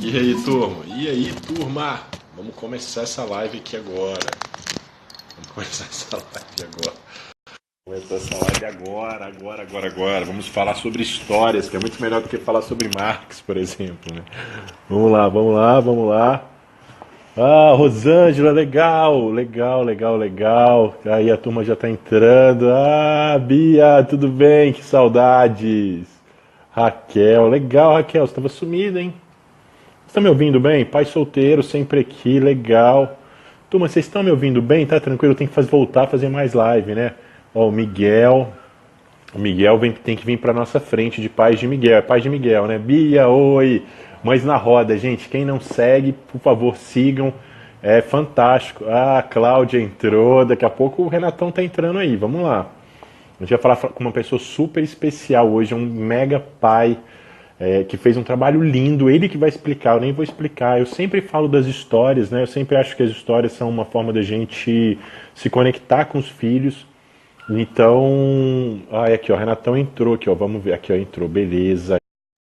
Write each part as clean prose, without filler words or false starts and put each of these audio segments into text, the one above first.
E aí, turma? E aí, turma? Vamos começar essa live aqui agora. Vamos começar essa live agora. Começar essa live agora. Vamos falar sobre histórias, que é muito melhor do que falar sobre Marx, por exemplo, né? Vamos lá. Ah, Rosângela, legal. Aí a turma já tá entrando. Ah, Bia, tudo bem? Que saudades. Raquel, legal, Raquel, você tava sumida, hein? Vocês estão me ouvindo bem? Pai solteiro, sempre aqui, legal. Turma, vocês estão me ouvindo bem? Tá tranquilo? Tem que voltar a fazer mais live, né? Ó, o Miguel tem que vir para nossa frente de Paz de Miguel. É Paz de Miguel, né? Bia, oi! Mães na roda, gente. Quem não segue, por favor, sigam. É fantástico. Ah, a Cláudia entrou. Daqui a pouco o Renatão tá entrando aí. Vamos lá. A gente vai falar com uma pessoa super especial hoje, um mega pai que fez um trabalho lindo. Ele que vai explicar, eu nem vou explicar. Eu sempre falo das histórias, né? Eu sempre acho que as histórias são uma forma da gente se conectar com os filhos. Então, aqui ó, Renatão entrou aqui, ó, vamos ver, aqui ó, entrou, beleza.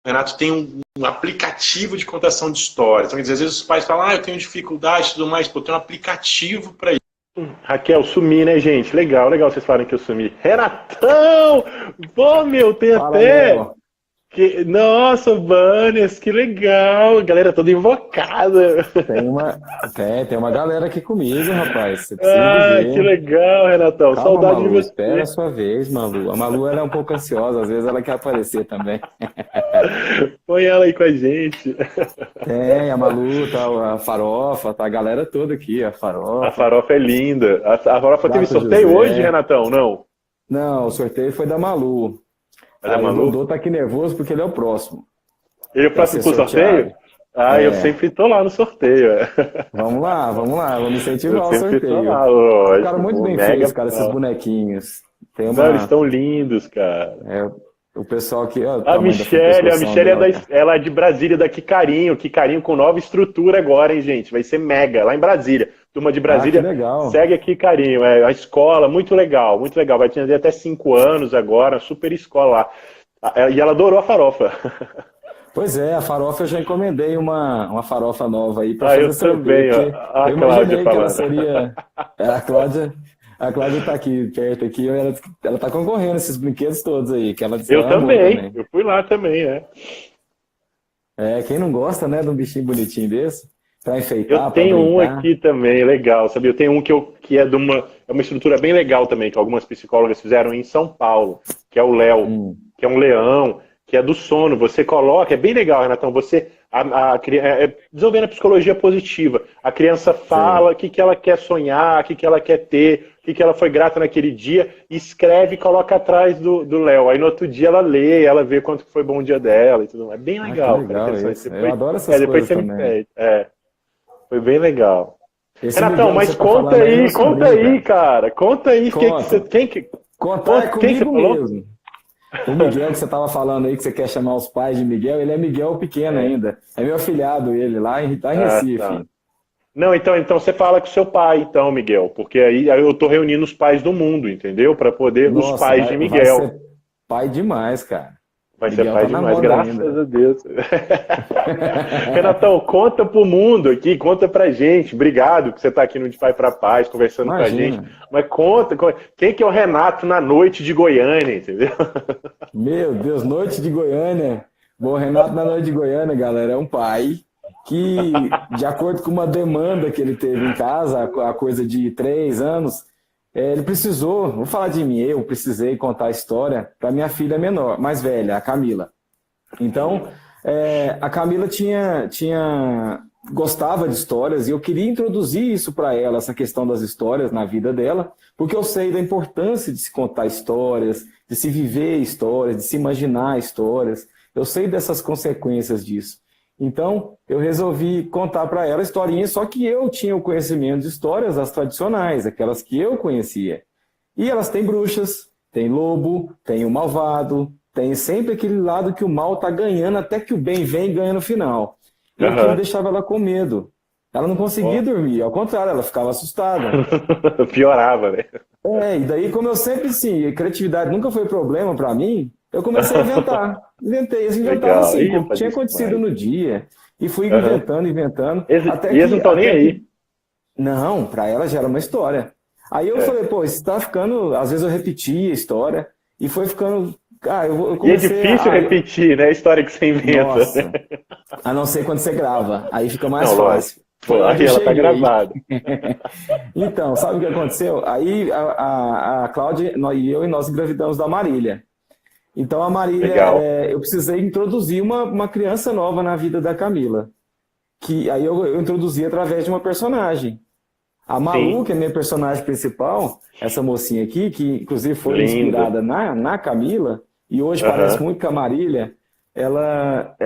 O Renato tem um aplicativo de contação de histórias. Então, quer dizer, às vezes os pais falam, eu tenho dificuldade e tudo mais, pô, tem um aplicativo para isso. Raquel, sumi, né, gente? Legal vocês falarem que eu sumi. Renatão! Pô, meu, tem Fala, até. Léo. Nossa, banners, que legal! A galera toda invocada. Tem uma galera aqui comigo, rapaz. Você precisa de Ah, que ver. legal, Renatão. Calma, Saudade de Malu. Espera a você. sua vez, Malu. A Malu ela é um pouco ansiosa, às vezes ela quer aparecer também. Põe ela aí com a gente. Tem, a Malu, tá, a Farofa, tá a galera toda aqui, a A Farofa, farofa é linda. A farofa teve Flaco sorteio hoje, José. Renatão? Não? Não, o sorteio foi da Malu. É da Aí o Malu? Dodô tá aqui nervoso porque ele é o próximo Ele é o pra próximo ser pro sorteio? sorteado. Ah, eu É, sempre tô lá no sorteio. vamos lá, vamos Eu incentivar o sempre tô sorteio. lá, Ficaram lógico. muito Pô, bem mega. feitos, cara, esses bonequinhos. Tem Não, eles uma. estão lindos, cara. É, o pessoal aqui, ó, o A tamanho da Michelle, a pescoção Michelle dela, cara. ela é de Brasília, da Que Carinho com nova estrutura agora, hein, gente? Vai ser mega, lá em Brasília. Turma de Ah, que Brasília, legal. segue aqui, Carinho. É a escola, muito legal, muito legal. Vai ter até 5 anos agora, super escola lá. E ela adorou a farofa. Pois é, a farofa eu já encomendei uma farofa nova aí para Ah, fazer eu sorteio, também, ó. porque A eu Cláudia imaginei que ela falando. seria. A Cláudia tá aqui perto aqui, ela tá concorrendo a esses brinquedos todos aí, que Eu ela amou também, também. eu fui lá também, é. É, quem não gosta, né, de um bichinho bonitinho desse, para Eu enfeitar, para tenho um brincar. aqui também, legal, sabia? Eu tenho um que é uma estrutura bem legal também, que algumas psicólogas fizeram em São Paulo, que é o Léo, Hum, que é um leão, que é do sono. Você coloca, é bem legal, Renatão. Desenvolvendo a psicologia positiva. A criança sei. fala o que ela quer sonhar, o que ela quer ter, o que ela foi grata naquele dia, escreve e coloca atrás do Léo. Aí no outro dia ela lê, ela vê quanto foi bom o dia dela e tudo mais. É bem Ah, que legal, cara, legal interessante. esse. Eu adoro essas Depois coisas você me também. pede. Foi bem legal. Esse Renatão, Miguel que mas você tá falando aí é meu conta sobrinho, aí, cara. cara. Conta aí, Conta. Contar é quem que você comigo falou? mesmo. O Miguel que você estava falando aí, que você quer chamar os pais de Miguel, ele é Miguel pequeno É. ainda. É meu afilhado ele, lá em Ah, tá. Recife. Não, então você fala com seu pai, então, Miguel, porque aí eu tô reunindo os pais do mundo, entendeu? Para poder os Nossa, pais de vai Miguel. ser pai demais, cara. Vai ser Miguel pai tá na demais, moda graças ainda. a Deus. Renatão, conta pro mundo aqui, conta pra gente. Obrigado que você tá aqui no De Pai para Paz, conversando com a gente. Imagina. Mas conta, quem que é o Renato na noite de Goiânia, entendeu? Meu Deus, noite de Goiânia. Bom, Renato na noite de Goiânia, galera, é um pai que, de acordo com uma demanda que ele teve em casa, há coisa de 3 anos, ele precisou, vou falar de mim, eu precisei contar a história para minha filha menor, mais velha, a Camila. Então, a Camila gostava de histórias e eu queria introduzir isso para ela, essa questão das histórias na vida dela, porque eu sei da importância de se contar histórias, de se viver histórias, de se imaginar histórias. Eu sei dessas consequências disso. Então, eu resolvi contar para ela historinhas, só que eu tinha o conhecimento de histórias, as tradicionais, aquelas que eu conhecia. E elas têm bruxas, tem lobo, tem o malvado, tem sempre aquele lado que o mal está ganhando até que o bem vem e ganha no final. E aquilo Aham. deixava ela com medo. Ela não conseguia Ó. dormir, ao contrário, ela ficava assustada. Piorava, né? E daí, como eu sempre, sim, a criatividade nunca foi problema para mim, eu comecei a inventar. Inventei, eu inventava Legal. assim, Ih, eu como tinha fazia isso acontecido demais. no dia. E fui Aham. inventando, inventando, E eles não estão nem aí. não, para ela já era uma história. Aí eu É. falei, pô, isso tá ficando. Às vezes eu repetia a história e foi ficando. Ah, eu E é comecei difícil repetir, né? A história que você inventa, né? Nossa, a não ser quando você grava, aí fica mais Não, lógico. fácil. Foi Pô, lá que aí eu ela tá cheguei. gravada. Então, sabe o que aconteceu? Aí a Cláudia e eu e nós engravidamos da Marília. Então a Marília, Legal. eu precisei introduzir uma criança nova na vida da Camila. Que aí eu introduzi através de uma personagem. A Malu, Sim, que é a minha personagem principal, essa mocinha aqui, que inclusive foi linda. inspirada na Camila, e hoje parece Aham. muito com a Marília, Ah,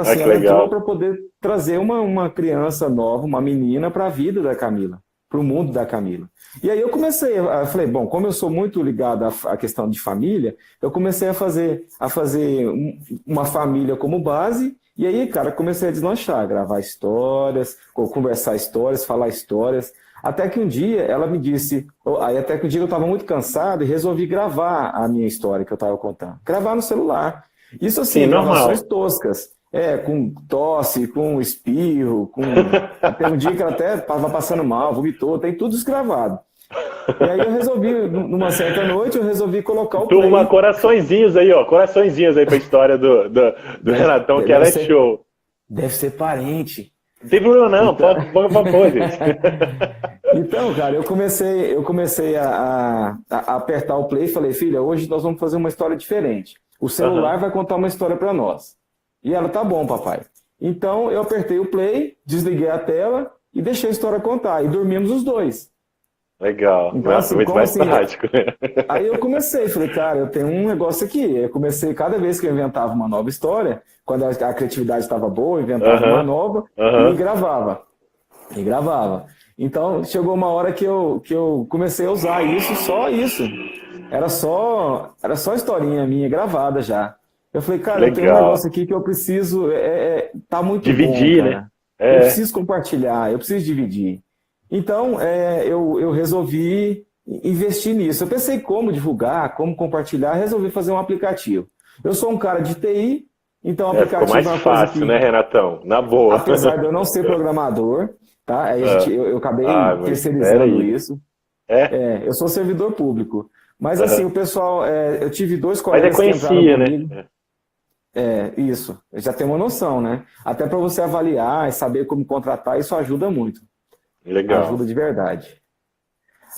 assim, que ela entrou legal. para poder trazer uma criança nova, uma menina, para a vida da Camila, para o mundo da Camila. E aí eu falei, bom, como eu sou muito ligado à questão de família, eu comecei a fazer uma família como base, e aí, cara, comecei a deslanchar, gravar histórias, conversar histórias, falar histórias. Até que um dia ela me disse, aí até que um dia eu estava muito cansado e resolvi gravar a minha história que eu estava contando. Gravar no celular. Isso Sim, assim, gravações normal. toscas. Com tosse, com espirro, com. Até um dia que ela até estava passando mal, vomitou, tem tudo isso gravado. E aí eu resolvi, numa certa noite, eu resolvi colocar o Turma, play. coraçõezinhos aí, ó. Coraçõezinhos aí pra história do Deve, Renatão, que deve ela é ser, show. deve ser parente. Não tem problema não, Então, pode pôr, gente. então, cara, eu comecei a apertar o play e falei, filha, hoje nós vamos fazer uma história diferente. O celular Aham. vai contar uma história para nós. E ela, tá bom, papai. Então eu apertei o play, desliguei a tela e deixei a história contar. E dormimos os dois. Legal. Então, Nossa, assim, muito como mais assim? prático, né? Aí eu comecei, falei, cara, eu tenho um negócio aqui. Eu comecei, cada vez que eu inventava uma nova história, quando a criatividade estava boa, eu inventava uma Aham. nova e Aham. gravava. E gravava. Então, chegou uma hora que eu comecei a usar isso, só isso. Era só historinha minha gravada já. Eu falei, cara, eu tenho um Legal. negócio aqui que eu preciso, tá muito bom, Dividir, né? cara. Eu É. preciso compartilhar, eu preciso dividir. Então, eu resolvi investir nisso. Eu pensei como divulgar, como compartilhar, resolvi fazer um aplicativo. Eu sou um cara de TI, então o É, ficou aplicativo mais é uma coisa fácil, né, que, Renatão? Na boa. apesar de eu não ser programador, tá? Aí eu Ah, acabei mas espera terceirizando aí. isso. É? Eu sou servidor público. Mas assim, Aham. o pessoal, eu tive dois Mas é colegas que entraram conhecia, né? comigo. Isso, já tem uma noção, né? Até para você avaliar e saber como contratar, isso ajuda muito. Legal. Ajuda de verdade.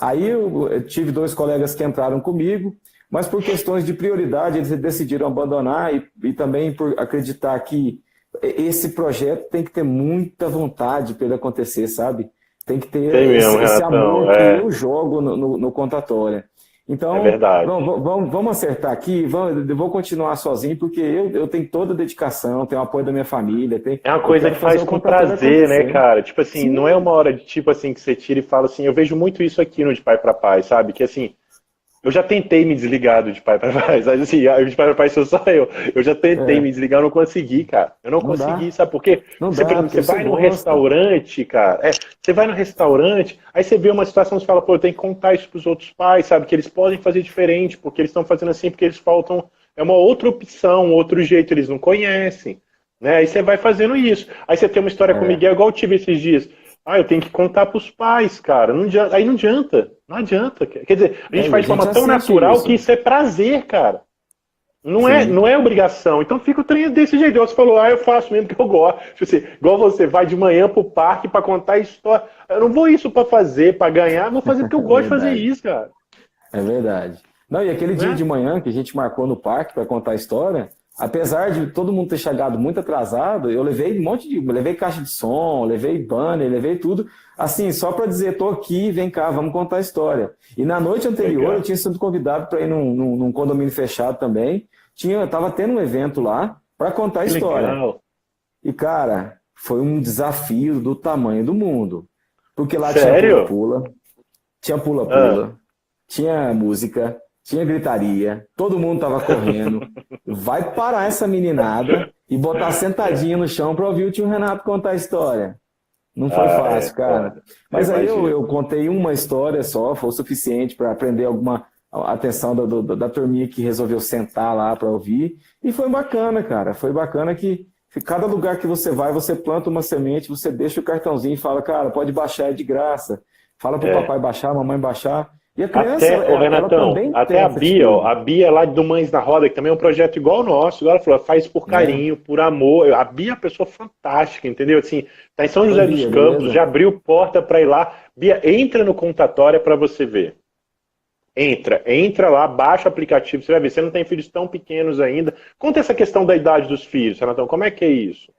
Aí eu tive dois colegas que entraram comigo, mas por questões de prioridade eles decidiram abandonar e também por acreditar que esse projeto tem que ter muita vontade para ele acontecer, sabe? Tem que Tem ter mesmo, esse Renatão. amor que É, eu jogo no contatório. é Então, verdade. vamos acertar aqui, eu vou continuar sozinho, porque eu tenho toda a dedicação, tenho o apoio da minha família, É uma eu coisa quero que fazer faz o com contatório prazer, né, acontecer. cara? Tipo assim, não é Sim, uma hora de tipo assim que você tira e fala assim, eu vejo muito isso aqui no De Pai para Pai, sabe? Que assim, eu já tentei me desligar do De Pai para Pai, sabe assim, o De Pai para Pai sou só eu. Eu já tentei me é, desligar, eu não consegui, cara. Eu não não consegui, dá, sabe por quê? não Você, por dá, exemplo, porque você você vai num gosta. restaurante, cara, você vai no restaurante, aí você vê uma situação, você fala, pô, eu tenho que contar isso pros outros pais, sabe? Que eles podem fazer diferente, porque eles estão fazendo assim, porque eles faltam, é uma outra opção, um outro jeito, eles não conhecem, né? Aí você vai fazendo isso. Aí você tem uma história com o É, Miguel, igual eu tive esses dias. Ah, eu tenho que contar pros pais, cara. Não adianta, aí não adianta. Não adianta. Quer dizer, a gente e faz a de forma gente tão assiste natural que isso. isso é prazer, cara. Sim, Não é obrigação. Então fica o trem desse jeito. Você falou, eu faço mesmo que eu gosto. Tipo assim, igual você vai de manhã pro parque pra contar a história. Eu não vou isso pra fazer, pra ganhar. Vou fazer porque eu é gosto de fazer verdade. isso, cara. É verdade. Não, e aquele dia Né? de manhã que a gente marcou no parque para contar a história, apesar de todo mundo ter chegado muito atrasado, eu levei um monte de. Levei caixa de som, levei banner, levei tudo, assim, só para dizer, tô aqui, vem cá, vamos contar a história. E na noite anterior eu Legal. tinha sido convidado para ir num condomínio fechado também. Tava tendo um evento lá para contar a Que história. legal. E, cara, foi um desafio do tamanho do mundo. Porque lá tinha Sério? pula-pula, tinha Ah. pula-pula, tinha música, tinha gritaria, todo mundo tava correndo. Vai parar essa meninada e botar sentadinha no chão para ouvir o tio Renato contar a história. Não foi Ah, é fácil, cara. foda. Eu Mas aí eu, imagino. eu contei uma história só, foi o suficiente para prender alguma atenção da turminha que resolveu sentar lá para ouvir. E foi bacana, cara. Foi bacana que Cada lugar que você vai, você planta uma semente, você deixa o cartãozinho e fala, cara, pode baixar, é de graça. Fala pro papai baixar, mamãe baixar. E a criança, Até, ô ela Renatão, também tem até a essa Bia, ó, atitude. a Bia lá do Mães na Roda, que também é um projeto igual ao nosso, igual ela falou, faz por Né? carinho, por amor. A Bia é uma pessoa fantástica, entendeu? Assim, tá em São Oi, José dos Bia, Campos, já beleza? abriu porta para ir lá. Bia, entra no Contatória para você ver. Entra lá, baixa o aplicativo, você vai ver, você não tem filhos tão pequenos ainda. Conta essa questão da idade dos filhos, Renatão, como é que é isso?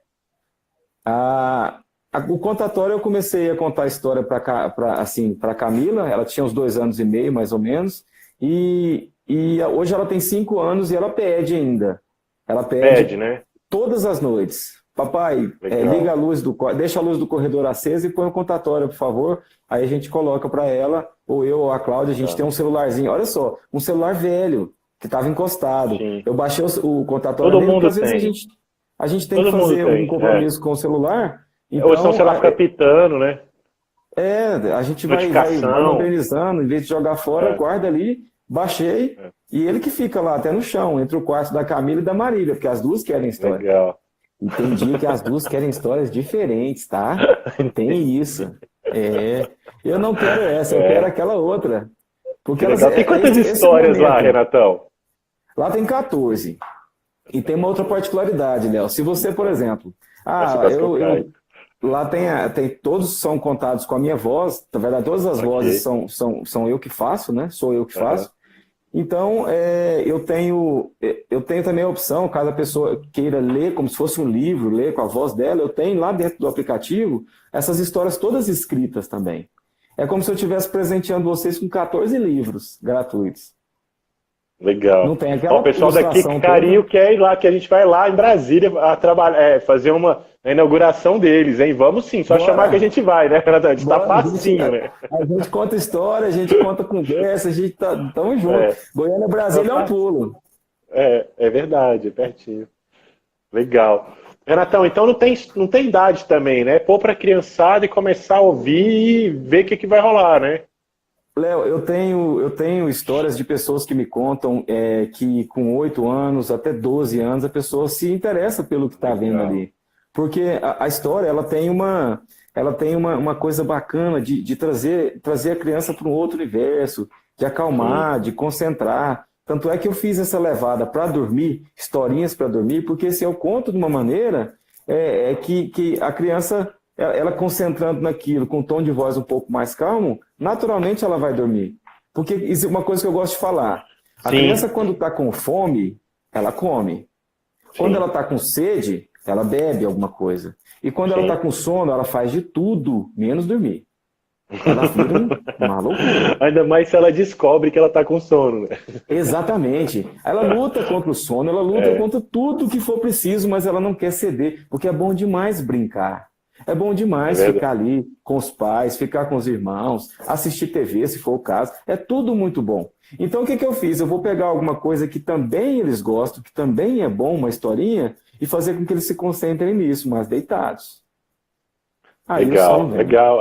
O contatório eu comecei a contar a história para Camila, ela tinha uns 2 anos e meio, mais ou menos, e hoje ela tem 5 anos e ela pede ainda. Ela Pede, pede né? todas as noites. Papai, liga Legal. a luz deixa a luz do corredor acesa e põe o contatório, por favor. Aí a gente coloca para ela, ou eu ou a Cláudia, a gente Tá. tem um celularzinho. Olha só, um celular velho que estava encostado. Sim. Eu baixei o contatório Todo nele porque mundo às vezes tem. a gente tem que Todo mundo fazer um tem. É. compromisso com o celular. Ou senão, sei Então, lá, fica pitando, né? a gente vai Notificação. modernizando, em vez de jogar fora, É, guarda ali, baixei, é. e ele que fica lá até no chão, entre o quarto da Camila e da Marília, porque as duas querem história. Legal. E tem dia que as duas querem histórias diferentes, tá? Tem isso. Eu não quero essa, eu quero É, aquela outra. Porque que legal. Tem quantas esse histórias lá, momento. Renatão? Lá tem 14. E tem uma outra particularidade, Léo. Se você, por exemplo, Essa quase que eu caio. lá todos são contados com a minha voz, na verdade, todas as vozes Ok. são eu que faço, né? Sou eu que Aham. faço. Então, eu tenho também a opção, caso a pessoa queira ler como se fosse um livro, ler com a voz dela, eu tenho lá dentro do aplicativo essas histórias todas escritas também. É como se eu estivesse presenteando vocês com 14 livros gratuitos. Não Legal. tem Ó, o aquela pessoal daqui, ilustração carinho, toda. quer ir lá, que a gente vai lá em Brasília a trabalhar, fazer a inauguração deles, hein? Vamos sim, só chamar que a Bora! gente vai, né, Renatão? A gente tá Bora, facinho, né? a gente conta história, a gente conta conversa, a gente tamo junto. É, Goiânia tá Brasília é um fácil. pulo. É verdade, é pertinho. Legal. Renatão, então não tem idade também, né? Pôr pra criançada e começar a ouvir e ver o que vai rolar, né? Léo, eu tenho histórias de pessoas que me contam que com 8 anos até 12 anos a pessoa se interessa pelo que está vendo Legal. ali. Porque a história ela tem uma coisa bacana de trazer a criança para um outro universo, de Sim, acalmar, de concentrar. Tanto é que eu fiz essa levada para dormir, historinhas para dormir, porque se eu conto de uma maneira que a criança, ela concentrando naquilo, com um tom de voz um pouco mais calmo, naturalmente ela vai dormir. Porque isso é uma coisa que eu gosto de falar. A criança, sim, quando está com fome, ela come. Quando ela sim, está com sede, ela bebe alguma coisa. E quando ela está sim. com sono, ela faz de tudo, menos dormir. Ela vira uma loucura. Ainda mais se ela descobre que ela tá com sono, né? Exatamente. Ela luta contra o sono, ela luta É, contra tudo que for preciso, mas ela não quer ceder, porque é bom demais brincar. É bom é demais verdade. ficar ali com os pais, ficar com os irmãos, assistir TV, se for o caso. É tudo muito bom. Então, o que eu fiz? Eu vou pegar alguma coisa que também eles gostam, que também é bom, uma historinha, e fazer com que eles se concentrem nisso, mas deitados. Aí o sono Legal, vem. legal.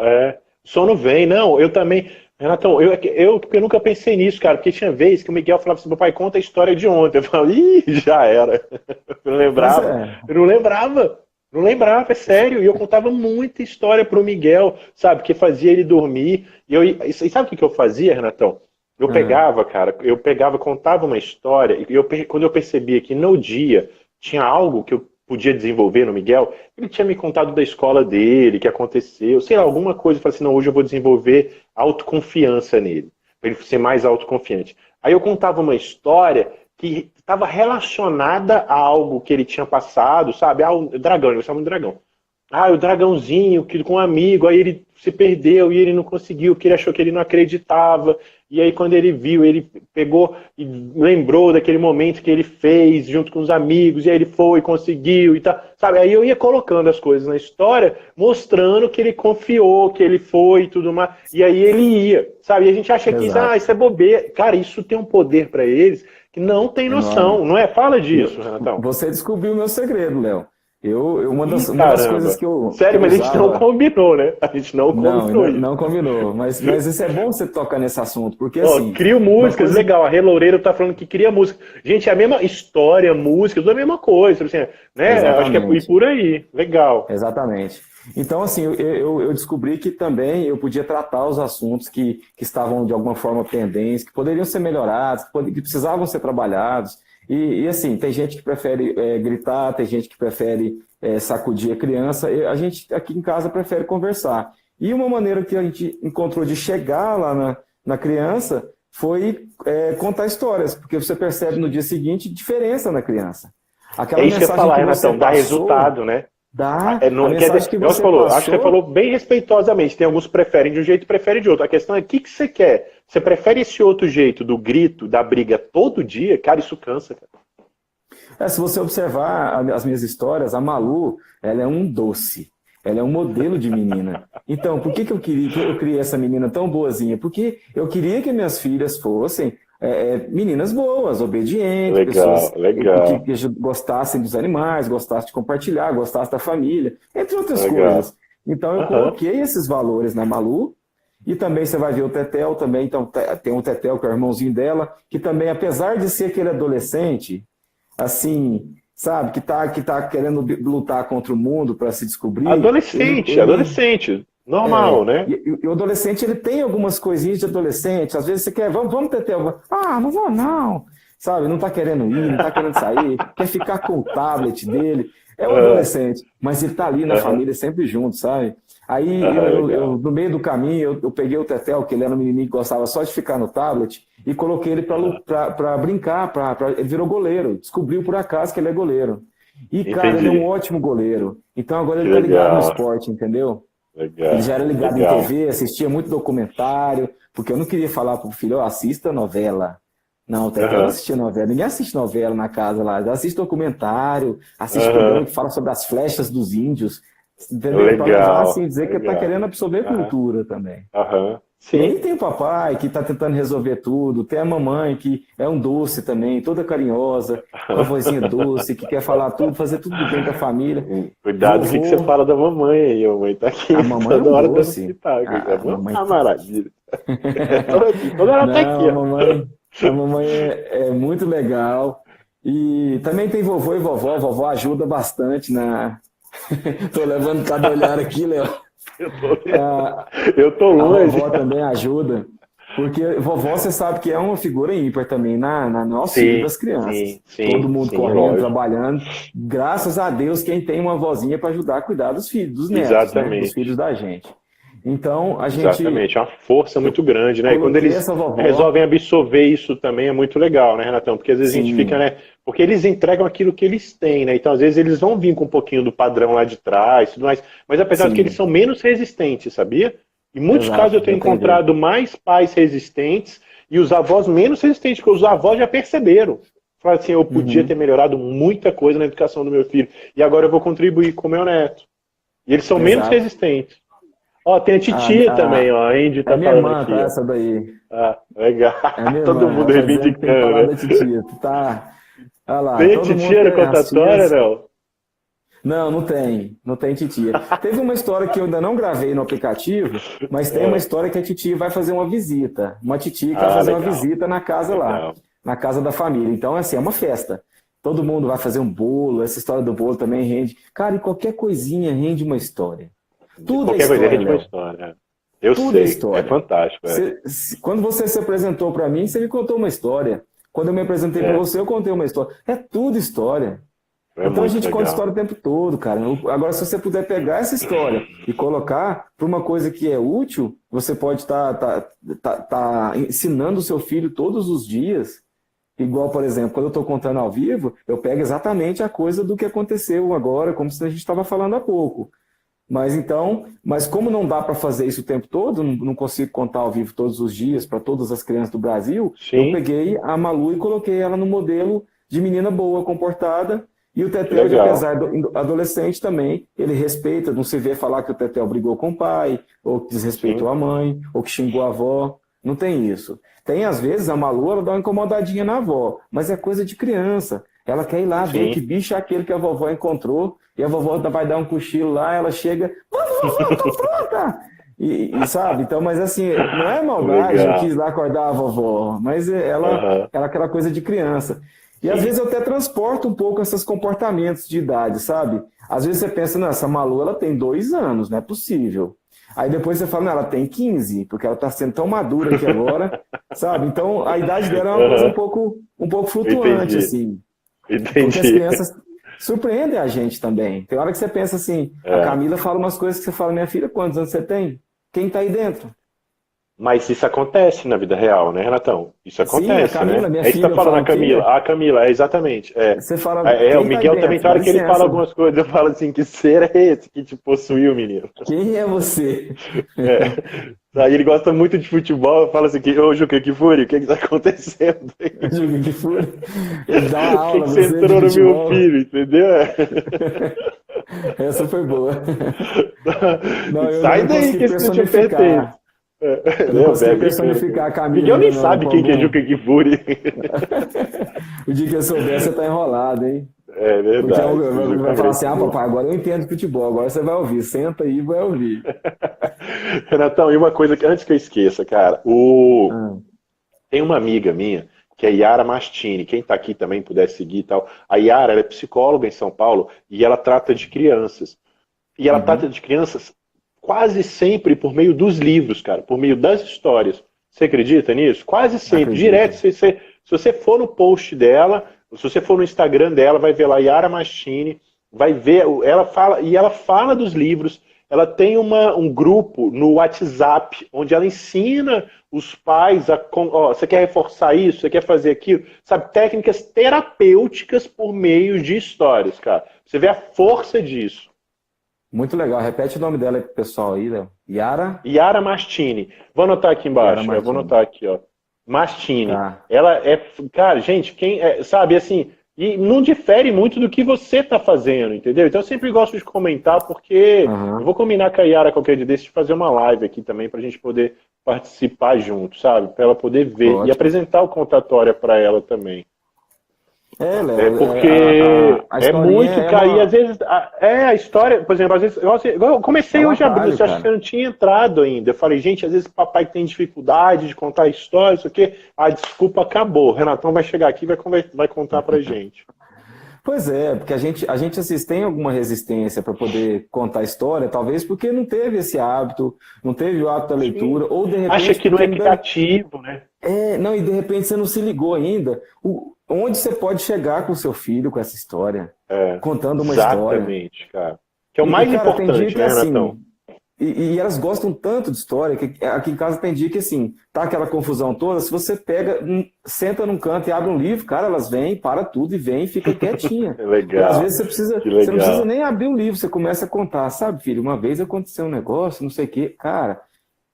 Sono vem, não, eu também. Renatão, porque eu nunca pensei nisso, cara, porque tinha vez que o Miguel falava assim, papai, conta a história de ontem. Eu falava, ih, já era. Eu não Pois lembrava. é. Eu não lembrava. Não lembrava, é sério. E eu contava muita história pro Miguel, sabe, que fazia ele dormir. E sabe o que eu fazia, Renatão? Eu Ah, pegava, cara, contava uma história, e quando eu percebia que no dia tinha algo que eu podia desenvolver no Miguel, ele tinha me contado da escola dele, que aconteceu, sei lá, alguma coisa, eu falei assim, não, hoje eu vou desenvolver autoconfiança nele, para ele ser mais autoconfiante. Aí eu contava uma história que estava relacionada a algo que ele tinha passado, sabe? Ah, o dragão, ele gostava do dragão. Ah, o dragãozinho que com um amigo, aí ele se perdeu e ele não conseguiu, porque ele achou que ele não acreditava. E aí quando ele viu, ele pegou e lembrou daquele momento que ele fez junto com os amigos, e aí ele foi, conseguiu e tal. Sabe? Aí eu ia colocando as coisas na história, mostrando que ele confiou, que ele foi e tudo mais. E aí ele ia, sabe? E a gente acha que exato. isso é bobeira. Cara, isso tem um poder para eles que não tem Enorme. noção, não é? Fala E disso, Renatão. você descobriu o meu segredo, Léo. Uma das coisas Caramba. que Sério, eu mas a gente não usava. combinou, né? A gente não Não, combinou isso. não combinou. Mas isso é bom você tocar nesse assunto, porque Ó, assim, crio uma músicas, coisa. legal. A Rê Loureiro tá falando que cria música. Gente, é a mesma história, música, tudo a mesma coisa. Assim, né? Acho que é ir Exatamente. por aí. Legal. Exatamente. Então, assim, eu descobri que também eu podia tratar os assuntos que estavam de alguma forma pendentes, que poderiam ser melhorados, que precisavam ser trabalhados. Assim, tem gente que prefere gritar, tem gente que prefere sacudir a criança. A gente aqui em casa prefere conversar. E uma maneira que a gente encontrou de chegar lá na criança foi contar histórias, porque você percebe no dia seguinte diferença na criança. É Aquela isso que eu ia mensagem falar, que você Renatão, dá passou. resultado, né? Dá. A Quer mensagem dizer, que igual você você falou, acho que você falou passou, bem respeitosamente. Tem alguns que preferem de um jeito e preferem de outro. A questão é o que que você quer? Você prefere esse outro jeito do grito, da briga todo dia? Cara, isso cansa, cara. se você observar as minhas histórias, a Malu, ela é um doce. Ela é um modelo de menina. Então, por que eu criei essa menina tão boazinha? Porque eu queria que minhas filhas fossem meninas boas, obedientes, Legal, pessoas legal, que gostassem dos animais, gostassem de compartilhar, gostassem da família, entre outras legal. coisas. Então, eu Aham. coloquei esses valores na Malu. E também você vai ver o Tetel também. Então, tem um Tetel, que é o irmãozinho dela, que também, apesar de ser aquele adolescente, assim, sabe, que tá querendo lutar contra o mundo para se descobrir, Adolescente, adolescente. Normal, né? e o adolescente, ele tem algumas coisinhas de adolescente. Às vezes você quer, vamos Tetel. Ah, não vou não. Sabe, não tá querendo ir, não tá querendo sair, quer ficar com o tablet dele. É o Aham, adolescente, mas ele tá ali na aham, família sempre junto, sabe? Aí, aham, legal. no meio do caminho, eu peguei o Tetel, que ele era um menininho que gostava só de ficar no tablet, e coloquei ele Aham. para brincar, ele virou goleiro. Descobriu por acaso que ele é goleiro. E, cara, ele é um Entendi. ótimo goleiro. Então agora Que ele tá ligado no legal, esporte, entendeu? Ele já legal, era ligado em legal. TV, assistia muito documentário, porque eu não queria falar pro filho, ó, assista novela. Não, o Tetel não Aham, assistia novela, ninguém assiste novela na casa lá, assiste documentário, assiste programa aham. que fala sobre as flechas dos índios, entendeu? Para levar Legal, assim, dizer que ele está legal. querendo absorver Aham, cultura também. aham. E aí Sim. tem o papai que está tentando resolver tudo, tem a mamãe que é um doce também, toda carinhosa, com a vozinha doce, que quer falar tudo, fazer tudo do bem da família. Cuidado o que que você Vovô, fala da mamãe aí, a mamãe tá aqui a mamãe é toda um hora dando doce. pitaco. A A mamãe é mamãe uma maravilha. Toda hora tá aqui, Não, ó. a mamãe é muito legal. E também tem vovô e vovó. Vovó ajuda bastante na. Tô levando cada olhar aqui, Léo. Eu tô vendo. A, Eu tô a longe. vovó também ajuda. Porque vovó, você sabe que é uma figura ímpar também no auxílio Sim, das crianças. sim, sim, Todo mundo sim, correndo, lógico. trabalhando. Graças a Deus, quem tem uma vozinha para ajudar a cuidar dos filhos, dos netos, né? Dos filhos Exatamente. da gente. Então, a gente. Exatamente, é uma força muito Eu grande, né? E quando coloquei eles essa vovó. resolvem absorver isso também é muito legal, né, Renatão? Porque às vezes a gente fica, Sim, né? Porque eles entregam aquilo que eles têm, né? Então às vezes eles vão vir com um pouquinho do padrão lá de trás, tudo mais. Mas apesar de que eles sim. são menos resistentes, sabia? Em muitos casos eu Exato, tenho eu tenho visto. encontrado mais pais resistentes e os avós menos resistentes, porque os avós já perceberam. Falaram assim, eu podia ter Uhum, melhorado muita coisa na educação do meu filho e agora eu vou contribuir com o meu neto. E eles são menos exato. resistentes. Ó, tem a A, titia também, a, ó. A Andy é tá minha falando irmã, aqui, tá? ó. Essa daí. Ah, legal. É minha Todo irmã. mundo Ela tá dizendo que tem que reivindicando, falar né? da titia. Tu tá. Olha lá, Tem a todo mundo titia no tem as contatório, tias. não? Não, não tem. Não tem titia. Teve uma história que eu ainda não gravei no aplicativo, mas tem uma Ah, história que a titia vai fazer uma visita. Uma titia que vai fazer uma legal, visita na casa lá, legal. na casa da família. Então, assim, é uma festa. Todo mundo vai fazer um bolo. Essa história do bolo também rende. Cara, e qualquer coisinha rende uma história. De Tudo é qualquer coisa, a história, gente uma Léo. história. Eu Tudo é sei, é história. fantástico, é. Quando você se apresentou para mim, você me contou uma história. Quando eu me apresentei para É, você, eu contei uma história. É tudo história. é Então a muito gente conta legal. história o tempo todo, cara. Agora, se você puder pegar essa história e colocar para uma coisa que é útil, você pode estar ensinando o seu filho todos os dias. Igual, por exemplo, quando eu estou contando ao vivo, eu pego exatamente a coisa do que aconteceu agora, como se a gente estava falando há pouco. Mas como não dá para fazer isso o tempo todo, não consigo contar ao vivo todos os dias para todas as crianças do Brasil, eu Sim, peguei a Malu e coloquei ela no modelo de menina boa, comportada, e o que Tetel, legal. apesar do adolescente também, ele respeita, não se vê falar que o Tetel brigou com o pai, ou que desrespeitou Sim, a mãe, ou que xingou a avó. Não tem isso. Tem, às vezes, a Malu, ela dá uma incomodadinha na avó, mas é coisa de criança. Ela quer ir lá ver Sim. que bicho é aquele que a vovó encontrou, e a vovó vai dar um cochilo lá, ela chega, vovó, tô pronta! Sabe? Então, mas assim, não é maldade, eu Legal. quis lá acordar a vovó, mas Aham. ela é aquela coisa de criança. E às vezes Sim. eu até transporto um pouco esses comportamentos de idade, sabe? Às vezes você pensa, não, essa Malu, ela tem 2 anos, não é possível. Aí depois você fala, não, ela tem 15 porque ela está sendo tão madura aqui agora, sabe? Então a idade dela é uma coisa Aham. um pouco flutuante, Entendi. assim. Porque as Entendi. crianças surpreendem a gente também. Tem hora que você pensa assim, a É. Camila fala umas coisas que você fala, minha filha, quantos anos você tem? Quem está aí dentro? Mas isso acontece na vida real, né, Renatão? Isso Sim, a acontece, né? Camila, minha É isso que filha, tá eu falando a falo, quem Camila. é? A Camila, é exatamente. É. Você fala, O quem está aí Miguel também, dentro? tem Dá hora que ele fala licença. algumas coisas, eu falo assim, que ser é esse que te possuiu, menino? Quem é você? É. Aí ele gosta muito de futebol, eu falo assim, ô Juca, que fúria, o que que tá acontecendo aí? Júlio de Fúria. Ele dá uma Por que aula, que você você de entrou no meu futebol. filho, entendeu? Essa foi boa. Não, eu Sai não daí que consigo esse não te pertence. personificar. Eu não É, consigo brincando. personificar a Camila Miguel nem ainda não, sabe quem que é como Juca Kifuri. o dia que eu souber, você tá enrolado, hein? É Porque verdade, o eu Juca vai é falar assim, gente ah, boa. papai, agora eu entendo futebol, agora você vai ouvir. Senta aí e vai ouvir. Renatão, e uma coisa que antes que eu esqueça, cara, Ah, tem uma amiga minha que é Yara Mastini, quem está aqui também puder seguir e tal. A Yara, ela é psicóloga em São Paulo e ela trata de crianças. E ela trata uhum, de crianças quase sempre por meio dos livros, cara, por meio das histórias. Você acredita nisso? Quase sempre. Direto, acredito. se você for no post dela, se você for no Instagram dela, vai ver lá Yara Mastini, vai ver, ela fala dos livros, ela tem um grupo no WhatsApp, onde ela ensina os pais ó, você quer reforçar isso, você quer fazer aquilo, sabe, técnicas terapêuticas por meio de histórias, cara. Você vê a força disso. Muito legal. Repete o nome dela aí pro pessoal aí, Léo. Yara? Yara Mastini. Vou anotar aqui Yara embaixo. Eu vou Martins. anotar aqui, ó. Mastini. Tá. Ela é, cara, gente, sabe assim, e não difere muito do que você tá fazendo, entendeu? Então eu sempre gosto de comentar porque eu Aham. vou combinar com a Yara qualquer dia desse de fazer uma live aqui também pra gente poder participar junto, sabe? Pra ela poder ver e Ótimo. apresentar o contatória pra ela também. É, É Léo, porque a é historinha muito, é cara, e às uma, vezes a história, por exemplo, às vezes, igual eu é comecei um hoje a abrir, atalho, você acha que você cara. não tinha entrado ainda. Eu falei, gente, às vezes o papai tem dificuldade de contar a história, isso aqui, a desculpa acabou. O Renatão vai chegar aqui e vai contar pra gente. Pois é, porque a gente assim, tem alguma resistência para poder contar a história, talvez porque não teve esse hábito, não teve o hábito da Sim. leitura, ou de Acha repente que não porque é ainda. criativo, né? Não, e de repente você não se ligou ainda. Onde você pode chegar com o seu filho com essa história, É, contando uma história. exatamente, cara. Que é o mais Cara, tem dia importante, que é né, Renatão? assim. E elas gostam tanto de história que aqui em casa tem dia que assim, tá aquela confusão toda, se você pega, senta num canto e abre um livro, cara, elas vêm, para tudo e vem e fica quietinha. É E às legal, vezes que você não precisa legal. nem abrir o livro, você começa a contar, sabe, filho? Uma vez aconteceu um negócio, não sei o quê, cara,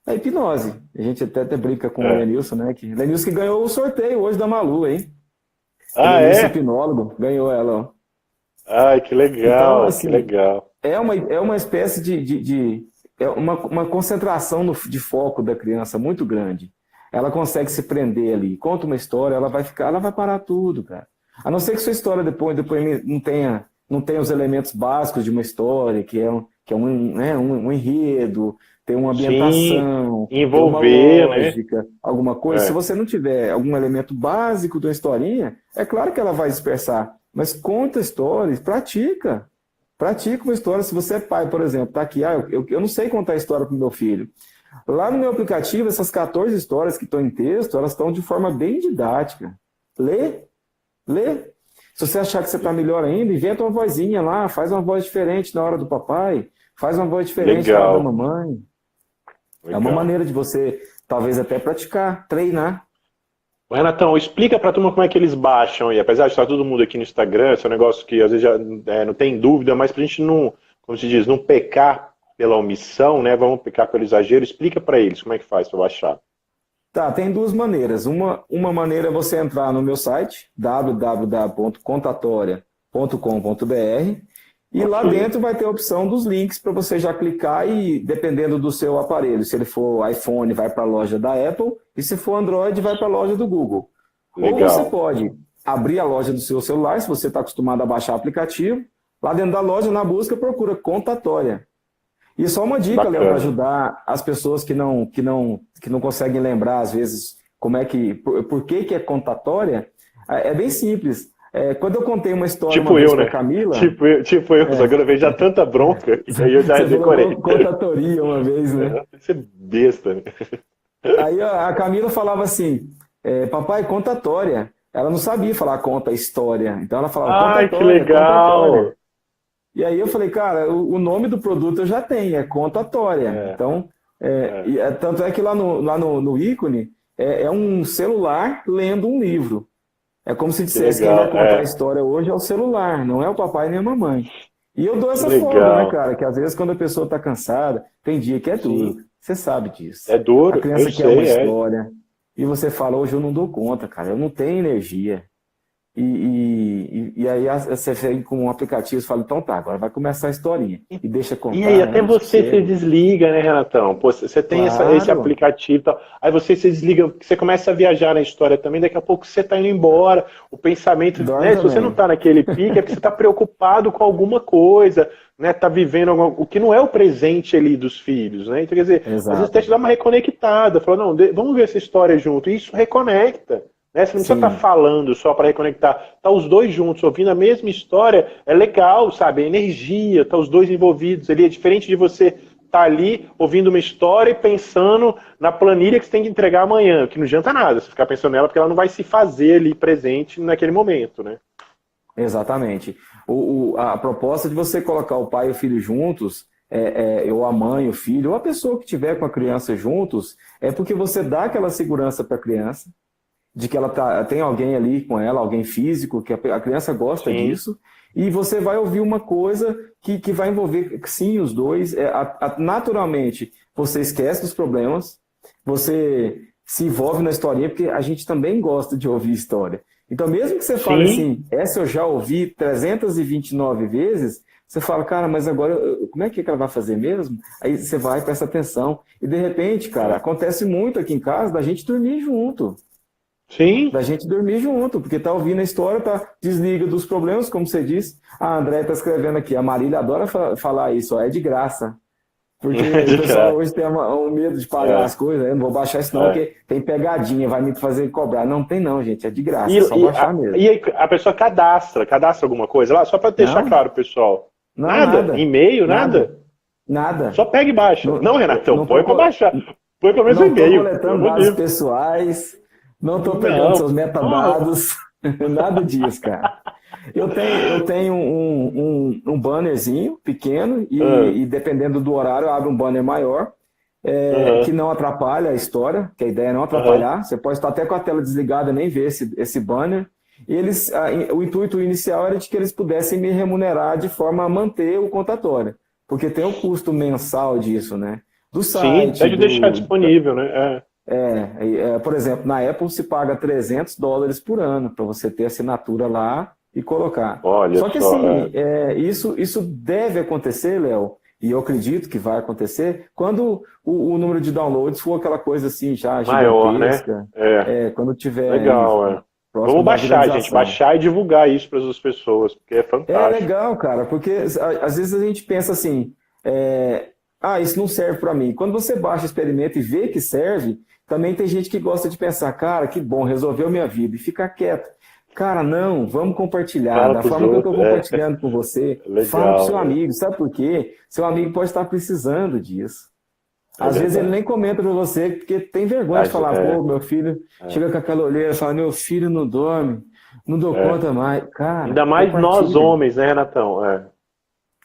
é hipnose. A gente até brinca com o É. Lenilson, né? Que Lenilson que ganhou o sorteio hoje da Malu, hein? O Ah, Lenilson é? hipnólogo, ganhou ela, ó. Ai, que Então, legal, que assim, legal. é uma espécie é uma concentração de foco da criança muito grande. Ela consegue se prender ali, conta uma história, ela vai parar tudo, cara. A não ser que sua história depois não tenha os elementos básicos de uma história, que é né, um enredo, tem uma Sim, ambientação, tem uma envolver, né? lógica, alguma coisa. Se É, você não tiver algum elemento básico da historinha, é claro que ela vai dispersar. Mas conta histórias, pratica. Pratica uma história. Se você é pai, por exemplo, tá aqui, eu não sei contar história para o meu filho. Lá no meu aplicativo, essas 14 histórias que estão em texto, elas estão de forma bem didática. Lê, lê. Se você achar que você está melhor ainda, inventa uma vozinha lá, faz uma voz diferente na hora do papai, faz uma voz diferente na hora da legal, mamãe. É uma legal. maneira de você, talvez até praticar, treinar. Ô, Renatão, explica pra turma como é que eles baixam aí. Apesar de estar todo mundo aqui no Instagram, esse é um negócio que às vezes já não tem dúvida, mas pra gente não, como se diz, não pecar pela omissão, né? Vamos pecar pelo exagero. Explica pra eles como é que faz pra baixar. Tá, tem duas maneiras. Uma maneira é você entrar no meu site, www.contatoria.com.br, e lá Ok, dentro vai ter a opção dos links para você já clicar e, dependendo do seu aparelho, se ele for iPhone, vai para a loja da Apple, e se for Android, vai para a loja do Google. Ou você legal. pode abrir a loja do seu celular, se você está acostumado a baixar o aplicativo. Lá dentro da loja, na busca, procura contatória. E só uma dica, Léo, para ajudar as pessoas que não conseguem lembrar, às vezes, por que é contatória, é bem simples. Quando eu contei uma história tipo uma vez eu, né? pra Camila... Tipo eu, só que eu vejo já tanta bronca, que aí eu já decorei. Contatoria uma vez, né? Tem que ser besta, né? Aí a Camila falava assim, papai, contatória. Ela não sabia falar conta história, então ela falava Ai, contatória, que legal! contatória. E aí eu falei, cara, o nome do produto eu já tenho, é contatória. Então, tanto é que lá no ícone é um celular lendo um livro. É como se dissesse que quem vai contar a história hoje é o celular, não é o papai nem a mamãe. E eu dou essa folga, né, cara? Que às vezes quando a pessoa está cansada, tem dia que é duro. Você sabe disso. É duro, a criança quer uma história. E você fala, hoje eu não dou conta, cara, eu não tenho energia. E aí você vem com um aplicativo e fala, então tá, agora vai começar a historinha. E deixa contar. E aí até você se desliga, né, Renatão? Pô, você tem esse aplicativo e tal. Aí você se desliga, você começa a viajar na história também, daqui a pouco você tá indo embora, o pensamento, né? Se você não tá naquele pique, é porque você tá preocupado com alguma coisa, né? Tá vivendo o que não é o presente ali dos filhos, né? Então, quer dizer, às vezes até te dá uma reconectada, fala, não, vamos ver essa história junto. E isso reconecta. Né? Você não precisa estar falando só para reconectar. Tá os dois juntos, ouvindo a mesma história, é legal, sabe? É energia, tá os dois envolvidos ali. É diferente de você estar ali ouvindo uma história e pensando na planilha que você tem que entregar amanhã, que não adianta nada você ficar pensando nela, porque ela não vai se fazer ali presente naquele momento, né? Exatamente. A proposta de você colocar o pai e o filho juntos, ou a mãe, o filho, ou a pessoa que estiver com a criança juntos, é porque você dá aquela segurança para a criança, de que ela tem alguém ali com ela, alguém físico, que a criança gosta disso, e você vai ouvir uma coisa que vai envolver, sim, os dois. Naturalmente, você esquece dos problemas, você se envolve na historinha, porque a gente também gosta de ouvir história. Então, mesmo que você fale assim, essa eu já ouvi 329 vezes, você fala, cara, mas agora, como é que ela vai fazer mesmo? Aí você vai, presta atenção, e de repente, cara, acontece muito aqui em casa da gente dormir junto. Sim. Da gente dormir junto, porque tá ouvindo a história, desliga dos problemas, como você disse. A André tá escrevendo aqui, a Marília adora falar isso, é de graça. Porque o pessoal hoje tem um medo de pagar as coisas, eu não vou baixar isso não, porque tem pegadinha, vai me fazer cobrar. Não tem não, gente, é de graça, é só baixar mesmo. E a pessoa cadastra alguma coisa lá, só para deixar claro, pessoal. Nada? E-mail, nada? Nada. Só pega e baixa. Não, Renatão, põe para baixar. Põe pelo menos e-mail. Não estou coletando dados pessoais, não estou pegando seus metadados, nada disso, cara. Eu tenho um bannerzinho pequeno e dependendo do horário eu abro um banner maior que não atrapalha a história, que a ideia é não atrapalhar. Você pode estar até com a tela desligada e nem ver esse banner. E o intuito inicial era de que eles pudessem me remunerar de forma a manter o contatório, porque tem o custo mensal disso, né? Do site. Sim, pode deixar disponível, né? Por exemplo, na Apple se paga $300 por ano para você ter assinatura lá e colocar. Olha só que assim, isso deve acontecer, Léo, e eu acredito que vai acontecer, quando o número de downloads for aquela coisa assim, já maior, gigantesca. Né? Quando tiver... Legal, Vamos baixar, gente, baixar e divulgar isso para as pessoas, porque é fantástico. É legal, cara, porque às vezes a gente pensa assim, isso não serve para mim. Quando você baixa, experimenta e vê que serve, também tem gente que gosta de pensar, cara, que bom, resolveu minha vida, e ficar quieto. Cara, não, vamos compartilhar. Da forma que eu estou compartilhando com você, fala pro seu amigo. Sabe por quê? Seu amigo pode estar precisando disso. Às vezes ele nem comenta para você, porque tem vergonha de falar, pô, meu filho chega com aquela olheira e fala, meu filho não dorme, não dou conta mais. Cara, ainda mais nós homens, né, Renatão?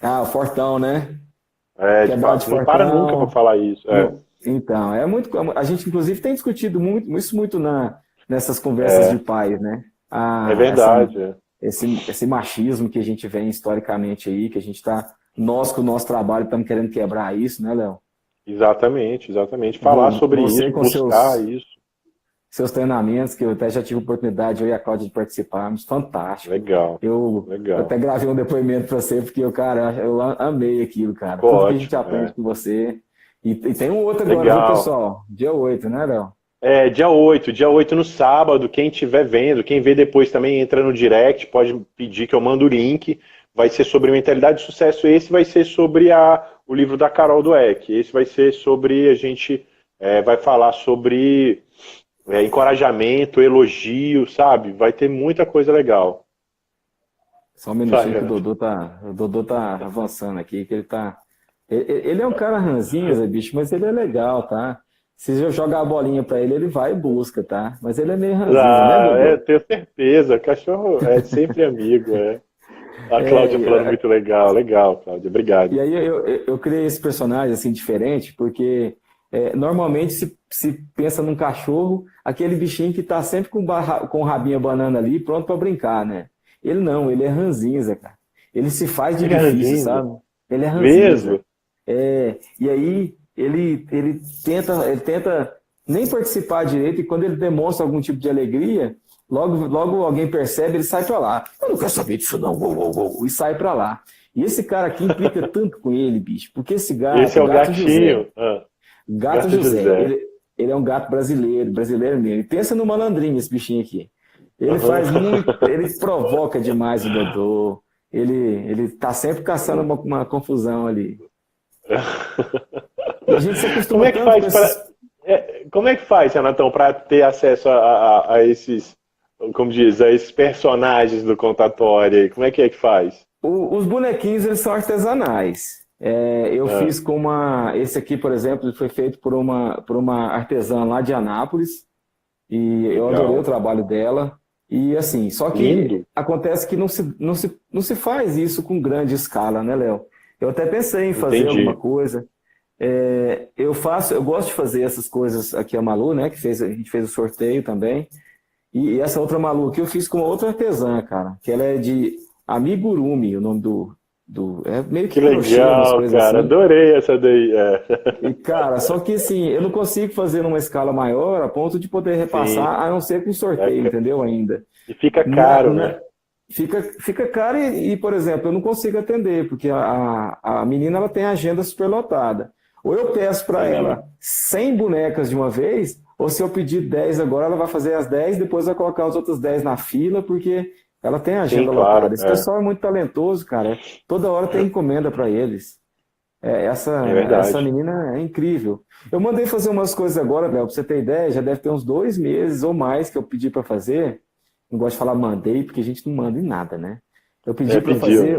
O fortão, né? Não para nunca para falar isso. Então, a gente inclusive tem discutido muito nessas conversas de pais, né? É verdade. Esse machismo que a gente vê historicamente aí, que a gente nós com o nosso trabalho estamos querendo quebrar isso, né, Léo? Exatamente. Falar sobre isso, buscar isso. Seus treinamentos, que eu até já tive a oportunidade, eu e a Cláudia, de participarmos, fantástico. Legal. Eu até gravei um depoimento para você, porque eu amei aquilo, cara. Tudo que a gente aprende com você. E tem um outro agora, viu, pessoal? Dia 8, né, Léo? É, dia oito no sábado, quem estiver vendo, quem vê depois também entra no direct, pode pedir que eu mando o link. Vai ser sobre mentalidade de sucesso, esse vai ser sobre o livro da Carol Dweck. Esse vai ser sobre, a gente vai falar sobre encorajamento, elogio, sabe? Vai ter muita coisa legal. Só um Vai, minutinho que Renato. O Dodô tá avançando aqui, que ele tá. Ele é um cara ranzinho, Zé Bicho, mas ele é legal, tá? Se eu jogar a bolinha pra ele, ele vai e busca, tá? Mas ele é meio ranzinza, né, Ah, Dodô? tenho certeza. Cachorro é sempre amigo, é. A Cláudia falando É, muito legal. Legal, Cláudia. Obrigado. e aí eu criei esse personagem assim diferente, porque normalmente se pensa num cachorro, aquele bichinho que tá sempre com o rabinho abanando ali, pronto pra brincar, né? Ele não, ele é ranzinza, cara. Ele se faz de Ele é difícil, ranzinza. sabe? Ele é ranzinza. Mesmo? E aí ele tenta nem participar direito, e quando ele demonstra algum tipo de alegria, logo alguém percebe, ele sai para lá. Eu não quero saber disso não, e sai para lá. E esse cara aqui implica tanto com ele, bicho, porque esse Esse gato, é o o gato José, gatinho. Ah, gato gato José, José. ele é um gato brasileiro, brasileiro mesmo. E pensa no malandrinho, esse bichinho aqui. Ele Aham. faz muito, ele provoca demais o Dodô. Ele tá sempre caçando uma confusão ali. E a gente se Como acostuma é que tanto faz com para. esses. Como é que faz, Renatão, para ter acesso a esses, como diz, a esses personagens do contatório aí? Como é que faz? Os bonequinhos, eles são artesanais. Eu Ah, fiz com uma. Esse aqui, por exemplo, foi feito por uma artesã lá de Anápolis. E eu adorei o legal. trabalho dela. E assim, só que Lindo. acontece que não se faz isso com grande escala, né, Léo? Eu até pensei em fazer alguma Entendi. coisa. Eu gosto de fazer essas coisas aqui, a Malu, né, a gente fez o sorteio também. E essa outra Malu aqui eu fiz com uma outra artesã, cara, que ela é de amigurumi, o nome é meio que Que crochê, umas legal, coisas cara. assim. Adorei essa daí. É. E, cara, só que assim, eu não consigo fazer numa escala maior a ponto de poder Sim. repassar, a não ser com É sorteio, ca- entendeu? Ainda. E fica Na, caro, na- né? fica caro por exemplo, eu não consigo atender, porque a menina ela tem a agenda superlotada. Ou eu peço para Entendi. ela 100 bonecas de uma vez, ou se eu pedir 10 agora, ela vai fazer as 10, depois vai colocar os outros 10 na fila, porque ela tem a Sim, agenda claro. lotada. Esse pessoal é muito talentoso, cara. Toda hora tem encomenda para eles. É Essa verdade. menina é incrível. Eu mandei fazer umas coisas agora, Léo, pra você ter ideia, já deve ter uns 2 meses ou mais que eu pedi para fazer. Não gosto de falar mandei, porque a gente não manda em nada, né? Eu pedi para Pediu, fazer né?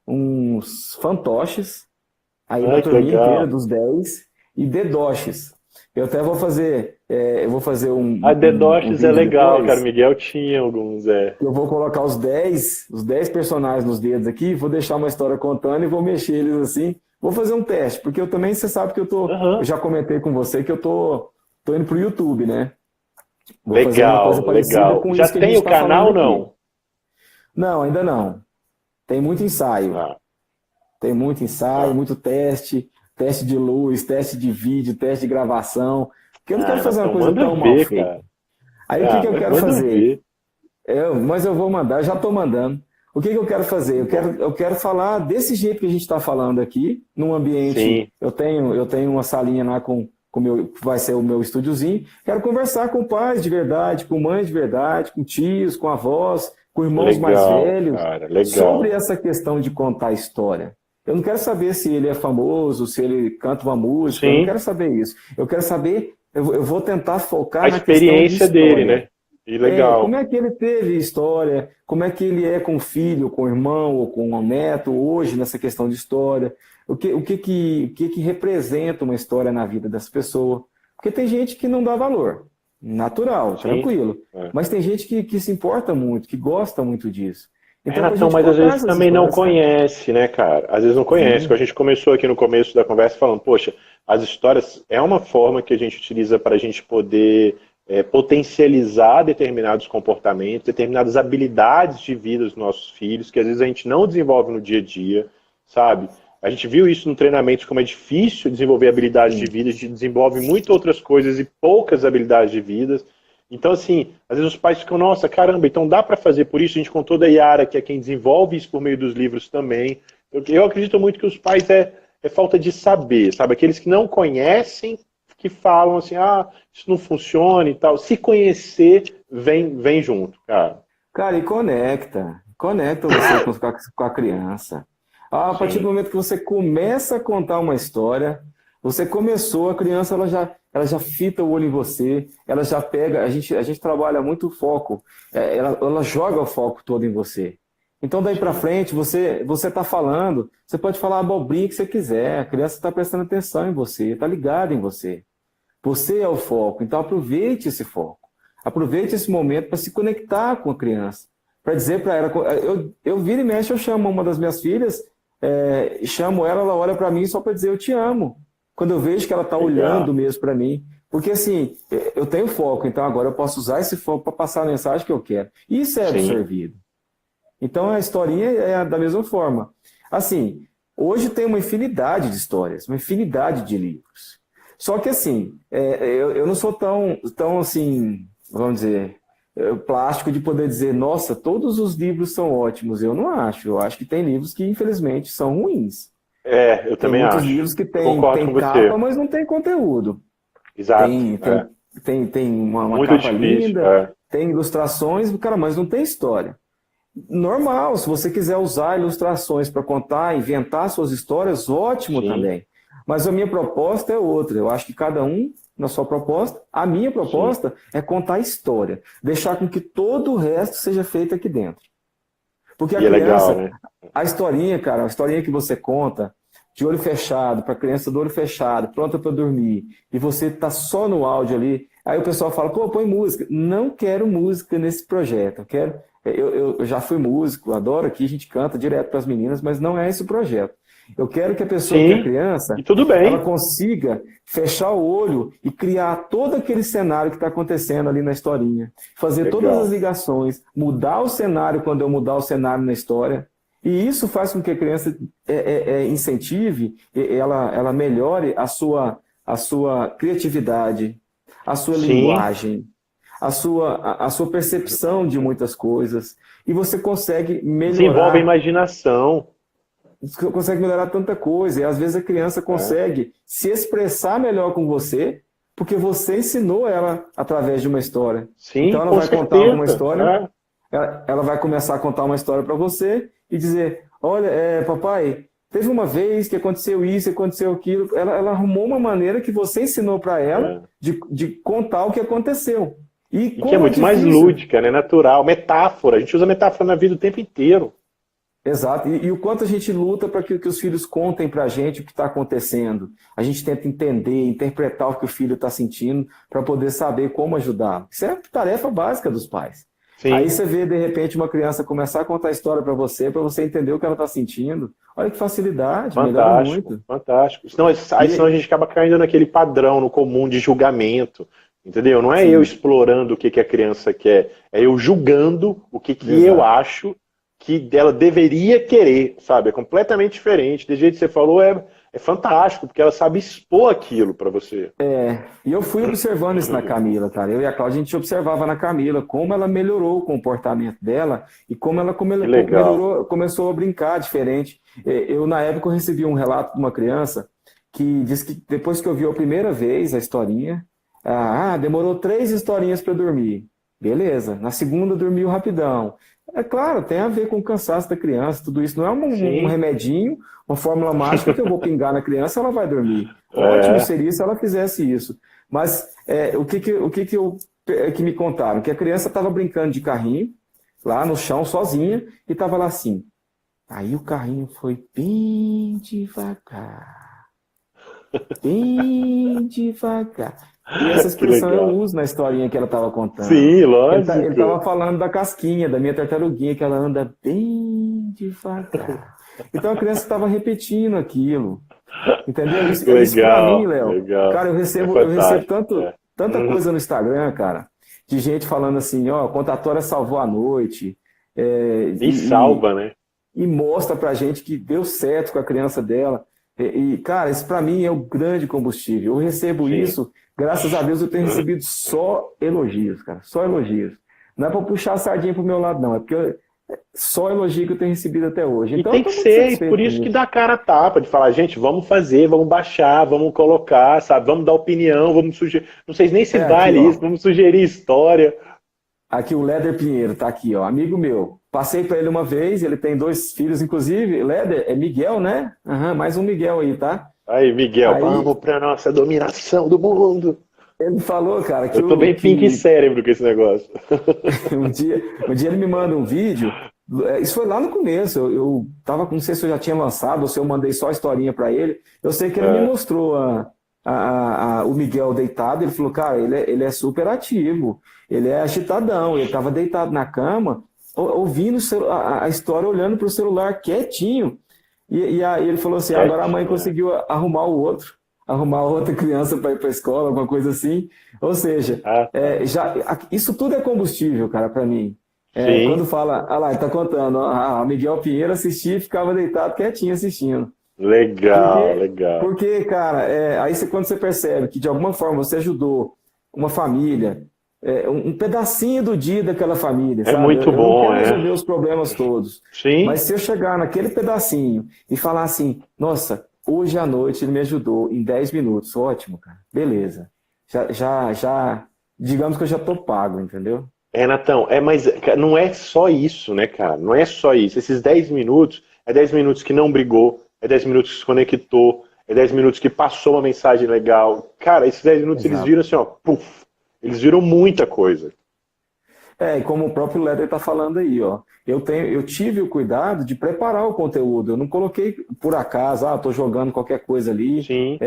uns fantoches, aí para a Ai, que turminha inteira, legal. dos 10 e dedoches. Eu até vou fazer A um Dedoches é vídeo legal, cara. O depois. Miguel tinha alguns, é. Eu vou colocar os dez personagens nos dedos aqui, vou deixar uma história contando e vou mexer eles assim. Vou fazer um teste, porque eu também, você sabe que eu Aham. já comentei com você que eu tô indo pro YouTube, né? Vou fazer uma coisa Legal, parecida legal. com Já isso que a tem gente o está falando canal, aqui. não? Não, ainda não. Tem muito ensaio. Ah, Tem muito ensaio, ah. muito teste, teste de luz, teste de vídeo, teste de gravação. Porque eu não quero fazer uma Renatão, coisa manda tão mal ver, feita. cara. Aí o que Ah, que eu mas quero manda fazer? ver. Mas eu vou mandar, já estou mandando. O que que eu quero fazer? Eu Bom, quero, eu quero falar desse jeito que a gente está falando aqui, num ambiente. sim, Eu tenho uma salinha lá com meu, que vai ser o meu estúdiozinho. Quero conversar com pais de verdade, com mães de verdade, com tios, com avós, com irmãos mais legal, velhos, cara, sobre legal. essa questão de contar história. Eu não quero saber se ele é famoso, se ele canta uma música, eu não Sim, quero saber isso. Eu quero saber, eu vou tentar a focar na questão de experiência dele, história. né? E Como legal. é que ele teve história? Como é que ele é com o filho, com o irmão ou com o neto hoje nessa questão de história? O que que representa uma história na vida dessa pessoa? Porque tem gente que não dá valor, natural, Sim. tranquilo. É. Mas tem gente que se importa muito, que gosta muito disso. Então, para a Renatão, gente mas às contar vezes essas também não histórias, cara. conhece, né, cara? Às vezes não conhece. Sim, A gente começou aqui no começo da conversa falando, poxa, as histórias é uma forma que a gente utiliza para a gente poder potencializar determinados comportamentos, determinadas habilidades de vida dos nossos filhos, que às vezes a gente não desenvolve no dia a dia, sabe? A gente viu isso no treinamento, como é difícil desenvolver habilidades de sim. vida, a gente desenvolve muitas outras coisas e poucas habilidades de vida. Então, assim, às vezes os pais ficam, nossa, caramba, então dá para fazer por isso? A gente contou da Yara, que é quem desenvolve isso por meio dos livros também. Eu acredito muito que os pais é falta de saber, sabe? Aqueles que não conhecem, que falam assim, isso não funciona e tal. Se conhecer, vem junto, cara. Cara, e conecta você com a criança. A partir do Sim, momento que você começa a contar uma história, você começou, a criança ela já fita o olho em você, ela já pega, a gente trabalha muito o foco, ela joga o foco todo em você. Então daí para sim. frente, você está falando, você pode falar a abobrinha que você quiser, a criança está prestando atenção em você, está ligada em você. Você é o foco, então aproveite esse foco. Aproveite esse momento para se conectar com a criança. Para dizer para ela, eu viro e mexe, eu chamo uma das minhas filhas, chamo ela, ela olha para mim só para dizer eu te amo. Quando eu vejo que ela está olhando Legal. mesmo para mim. Porque assim, eu tenho foco, então agora eu posso usar esse foco para passar a mensagem que eu quero. Isso é Sim, absorvido. Então a historinha é da mesma forma. Assim, hoje tem uma infinidade de histórias, uma infinidade de livros. Só que assim, eu não sou tão assim, vamos dizer, plástico de poder dizer, nossa, todos os livros são ótimos. Eu não acho. Eu acho que tem livros que infelizmente são ruins. eu Tem também muitos acho. livros que Eu tem, concordo com tem capa, você. mas não tem conteúdo. Exato. Tem, É. tem, tem uma Muito capa difícil. linda, É. tem ilustrações, cara, mas não tem história. Normal, se você quiser usar ilustrações para contar, inventar suas histórias, ótimo Sim, também. Mas a minha proposta é outra. Eu acho que cada um na sua proposta. A minha sim. proposta é contar a história, deixar com que todo o resto seja feito aqui dentro. Porque a E é legal, criança, né? a historinha, cara, a historinha que você conta, de olho fechado, para a criança do olho fechado, pronta para dormir, e você tá só no áudio ali, aí o pessoal fala, pô, põe música. Não quero música nesse projeto. Eu já fui músico, adoro aqui, a gente canta direto para as meninas, mas não é esse o projeto. Eu quero que a pessoa, que a Sim, criança, e tudo ela bem. consiga fechar o olho e criar todo aquele cenário que está acontecendo ali na historinha. Fazer todas as Legal. ligações, mudar o cenário quando eu mudar o cenário na história. E isso faz com que a criança incentive, ela melhore a sua criatividade, a sua Sim, linguagem, a sua percepção de muitas coisas. E você consegue desenvolve a melhorar. imaginação. Você consegue melhorar tanta coisa. E às vezes a criança Né? consegue se expressar melhor com você, porque você ensinou ela através de uma história. Então Sim, ela com vai contar alguma certeza. história, É. ela vai começar a contar uma história para você e dizer: olha, papai, teve uma vez que aconteceu isso, aconteceu aquilo. Ela arrumou uma maneira que você ensinou para ela É. de contar o que aconteceu. E E que é como é muito mais difícil. lúdica, né? Natural. Metáfora. A gente usa metáfora na vida o tempo inteiro. Exato. E o quanto a gente luta para que os filhos contem para a gente o que está acontecendo. A gente tenta entender, interpretar o que o filho está sentindo para poder saber como ajudar. Isso é tarefa básica dos pais. Aí Sim, você vê, de repente, uma criança começar a contar a história para você entender o que ela está sentindo. Olha que facilidade, melhora fantástico, muito. fantástico. Senão a E, gente acaba caindo naquele padrão, no comum de julgamento. Entendeu? Não é eu sim, explorando o que a criança quer, é eu julgando o que eu exato. acho que ela deveria querer, sabe? É completamente diferente. Do jeito que você falou, é fantástico, porque ela sabe expor aquilo para você. E eu fui observando isso na Camila, cara. Eu e a Cláudia, a gente observava na Camila como ela melhorou o comportamento dela e como ela Que legal. melhorou, começou a brincar diferente. Na época, eu recebi um relato de uma criança que disse que depois que ouviu a primeira vez a historinha, demorou 3 historinhas para dormir. Beleza. Na segunda, dormiu rapidão. É claro, tem a ver com o cansaço da criança, tudo isso. Não é um Sim. remedinho, uma fórmula mágica que eu vou pingar na criança, ela vai dormir. Ótimo É, seria se ela fizesse isso. Mas o que me contaram? Que a criança estava brincando de carrinho, lá no chão, sozinha, e estava lá assim. Aí o carrinho foi bem devagar. E essa que expressão eu legal. uso na historinha que ela estava contando. Sim, Ele estava lógico. falando da casquinha, da minha tartaruguinha, que ela anda bem devagar. Então a criança estava repetindo aquilo. Entendeu? Isso para mim, Legal, Léo. legal. Cara, eu É recebo, eu recebo fantástico. É. tanta coisa no Instagram, cara, de gente falando assim, ó, a contatora salvou a noite, E salva, né? e mostra pra gente que deu certo com a criança dela. Cara, isso pra mim é o grande combustível. Eu recebo Sim. isso, graças a Deus eu tenho recebido só elogios, cara, só elogios. Não é pra puxar a sardinha pro meu lado, não, é porque Só elogio que eu tenho recebido até hoje. E Então, eu tem que estou muito ser, e satisfeito por com isso que isso. dá a cara a tapa, de falar, gente, vamos fazer, vamos baixar, vamos colocar, sabe? Vamos dar opinião, vamos sugerir. Não sei nem se É aqui, vale isso, ó. vamos sugerir história. Aqui o Léder Pinheiro tá aqui, ó, amigo meu. Passei para ele uma vez, ele tem 2 filhos, inclusive. Léder é Miguel, né? Aham, mais um Miguel aí, tá? Aí, Miguel, Aí vamos pra nossa dominação do mundo. ele falou, cara, Eu tô bem pink que cérebro com esse negócio. um dia ele me manda um vídeo. Isso foi lá no começo. Eu tava, não sei se eu já tinha lançado ou se eu mandei só a historinha para ele. Eu sei que ele me É, mostrou o Miguel deitado. Ele falou, cara, ele é super ativo, ele é agitadão. Ele tava deitado na cama, ouvindo a história, olhando para o celular quietinho. E aí ele falou assim: agora a mãe quietinho, é. conseguiu arrumar outra criança para ir para a escola, alguma coisa assim. Ou seja, Ah, tá. isso tudo é combustível, cara, para mim. Quando Sim, fala, ah lá, ele tá contando, ó, Miguel Pinheiro assistia e ficava deitado quietinho assistindo. legal, Porque, legal. porque cara, quando você percebe que de alguma forma você ajudou uma família, um pedacinho do dia daquela família, É sabe? muito Eu não bom, quero é. resolver os problemas todos, mas Sim, se eu chegar naquele pedacinho e falar assim, nossa, hoje à noite ele me ajudou em 10 minutos, ótimo, cara, beleza. Digamos que eu já tô pago, entendeu? Natão, mas não é só isso, né, cara? Não é só isso. Esses 10 minutos, é 10 minutos que não brigou, é 10 minutos que se conectou, é 10 minutos que passou uma mensagem legal. Cara, esses 10 minutos eles Exato. viram assim, ó, puf, eles viram muita coisa. E como o próprio Leder está falando aí, ó, eu tive o cuidado de preparar o conteúdo. Eu não coloquei por acaso, estou jogando qualquer coisa ali Sim,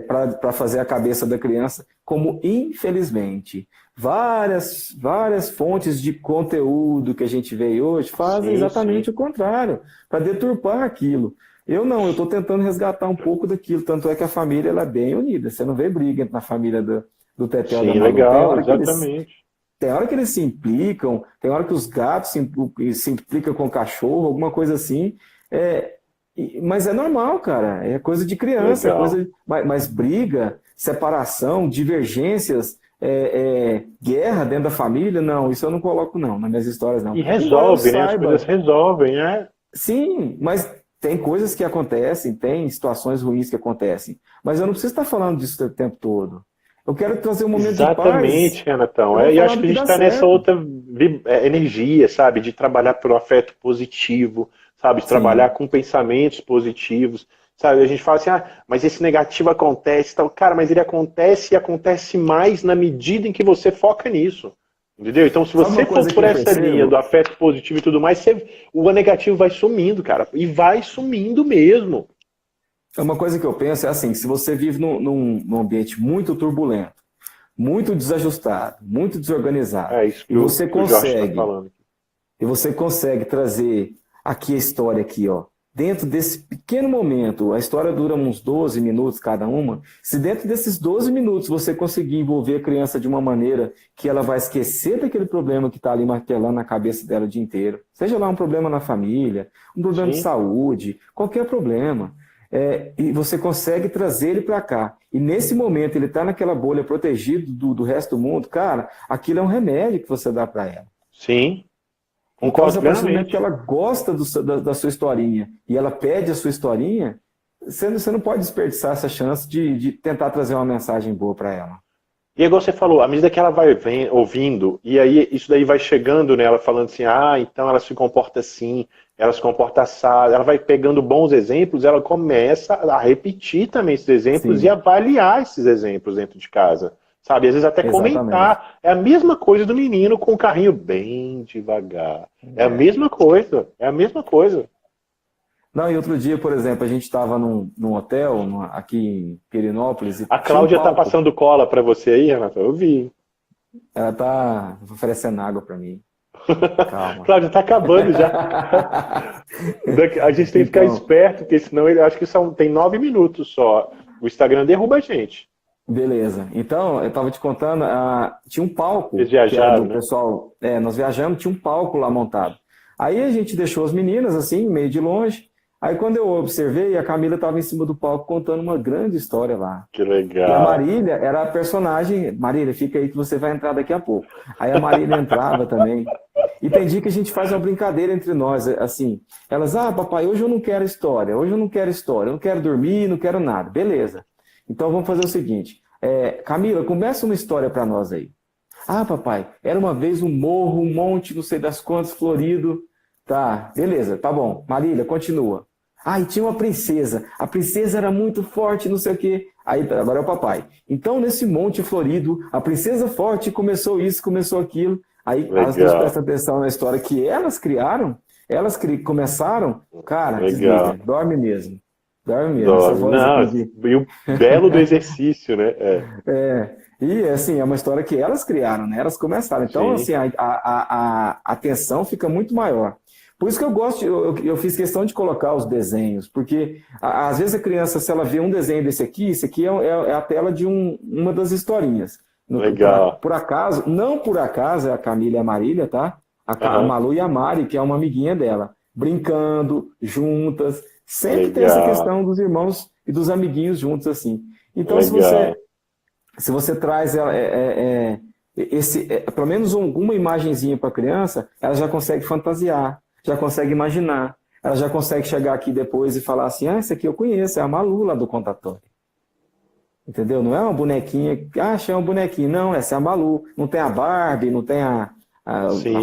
para fazer a cabeça da criança, como infelizmente várias fontes de conteúdo que a gente vê hoje fazem sim, sim. exatamente o contrário, para deturpar aquilo. Eu não, eu estou tentando resgatar um pouco daquilo, tanto é que a família ela é bem unida. Você não vê briga na família do Tetel da Sim, Malu. Tem legal, hora que eles exatamente. tem hora que eles se implicam, tem hora que os gatos se implicam com o cachorro, alguma coisa assim. Mas é normal, cara. É coisa de criança, Legal. mas briga, separação, divergências, guerra dentro da família, não, isso eu não coloco, não, nas minhas histórias, não. E Embora eu resolve, né? As coisas saiba, resolvem, né? sim, mas tem coisas que acontecem, tem situações ruins que acontecem. Mas eu não preciso estar falando disso o tempo todo. Eu quero trazer um momento de paz. Exatamente, Renatão. Eu vou E falar acho do que a que gente dá está nessa certo. outra energia, sabe? De trabalhar pelo afeto positivo, sabe? De trabalhar Sim. com pensamentos positivos, sabe? A gente fala assim, mas esse negativo acontece, tal. Cara, mas ele acontece e acontece mais na medida em que você foca nisso. Entendeu? Então, se Sabe você uma for coisa que por eu essa linha do percebo? afeto positivo e tudo mais, o negativo vai sumindo, cara. E vai sumindo mesmo. É uma coisa que eu penso é assim, se você vive num ambiente muito turbulento, muito desajustado, muito desorganizado, É isso e que o Jorge está falando. você consegue trazer aqui a história aqui, ó, dentro desse pequeno momento, a história dura uns 12 minutos cada uma, se dentro desses 12 minutos você conseguir envolver a criança de uma maneira que ela vai esquecer daquele problema que está ali martelando na cabeça dela o dia inteiro, seja lá um problema na família, um problema de Sim, saúde, qualquer problema, e você consegue trazer ele para cá. E nesse momento ele está naquela bolha protegido do resto do mundo, cara, aquilo é um remédio que você dá para ela. sim, Então, concordo a partir do momento que plenamente. ela gosta da sua historinha e ela pede a sua historinha, você não pode desperdiçar essa chance de tentar trazer uma mensagem boa para ela. E é igual você falou, à medida que ela vai ouvindo, e aí isso daí vai chegando nela, falando assim, então ela se comporta assim, ela se comporta assado, ela vai pegando bons exemplos, ela começa a repetir também esses exemplos e Sim, avaliar esses exemplos dentro de casa. Sabe, às vezes até exatamente. comentar. É a mesma coisa do menino com o carrinho bem devagar. É a É. mesma coisa, é a mesma coisa. Não, e outro dia, por exemplo, a gente estava num hotel aqui em Pirinópolis e A tinha um Cláudia tá palco. passando cola pra você aí, Renata? Eu vi. Ela tá oferecendo água para mim. Calma. Cláudia, tá acabando já. A gente tem que ficar Então, esperto, porque senão ele acho que tem 9 minutos só. O Instagram derruba a gente. beleza. Então, eu estava te contando, tinha um Vocês palco que era viajaram, do né? pessoal. Nós viajamos, tinha um palco lá montado. Aí a gente deixou as meninas assim, meio de longe. Aí quando eu observei, a Camila estava em cima do palco contando uma grande história lá. Que E a legal. Marília era a personagem. Marília, fica aí que você vai entrar daqui a pouco. Aí a Marília entrava também. E tem dia que a gente faz uma brincadeira entre nós, assim, elas, papai, hoje eu não quero história, hoje eu não quero história, eu não quero dormir, não quero nada. Beleza. Então vamos fazer o seguinte, Camila, começa uma história para nós aí. Papai, era uma vez um morro, um monte, não sei das quantas, florido. Tá, beleza, tá bom. Marília, continua. E tinha uma princesa. A princesa era muito forte, não sei o quê. Aí, agora é o papai. Então, nesse monte florido, a princesa forte começou isso, começou aquilo. Aí, as duas prestam atenção na história que elas criaram, começaram. Cara, desliga, dorme mesmo. Dorme mesmo. Dorme. E o belo do exercício, né? E, assim, é uma história que elas criaram, né? Elas começaram. Então, Sim. assim, a atenção fica muito maior. Por isso que eu gosto, eu fiz questão de colocar os desenhos, porque às vezes a criança, se ela vê um desenho desse aqui, esse aqui é a tela de uma das historinhas. Legal. Não por acaso, é a Camila e a Marília, tá? A Malu e a Mari, que é uma amiguinha dela, brincando, juntas, sempre tem essa questão dos irmãos e dos amiguinhos juntos, assim. Então, se você traz pelo menos uma imagenzinha para a criança, ela já consegue fantasiar, já consegue imaginar, ela já consegue chegar aqui depois e falar assim, essa aqui eu conheço, é a Malu lá do Contatório. Entendeu? Não é uma bonequinha, achei um bonequinho, não, essa é a Malu. Não tem a Barbie, não tem a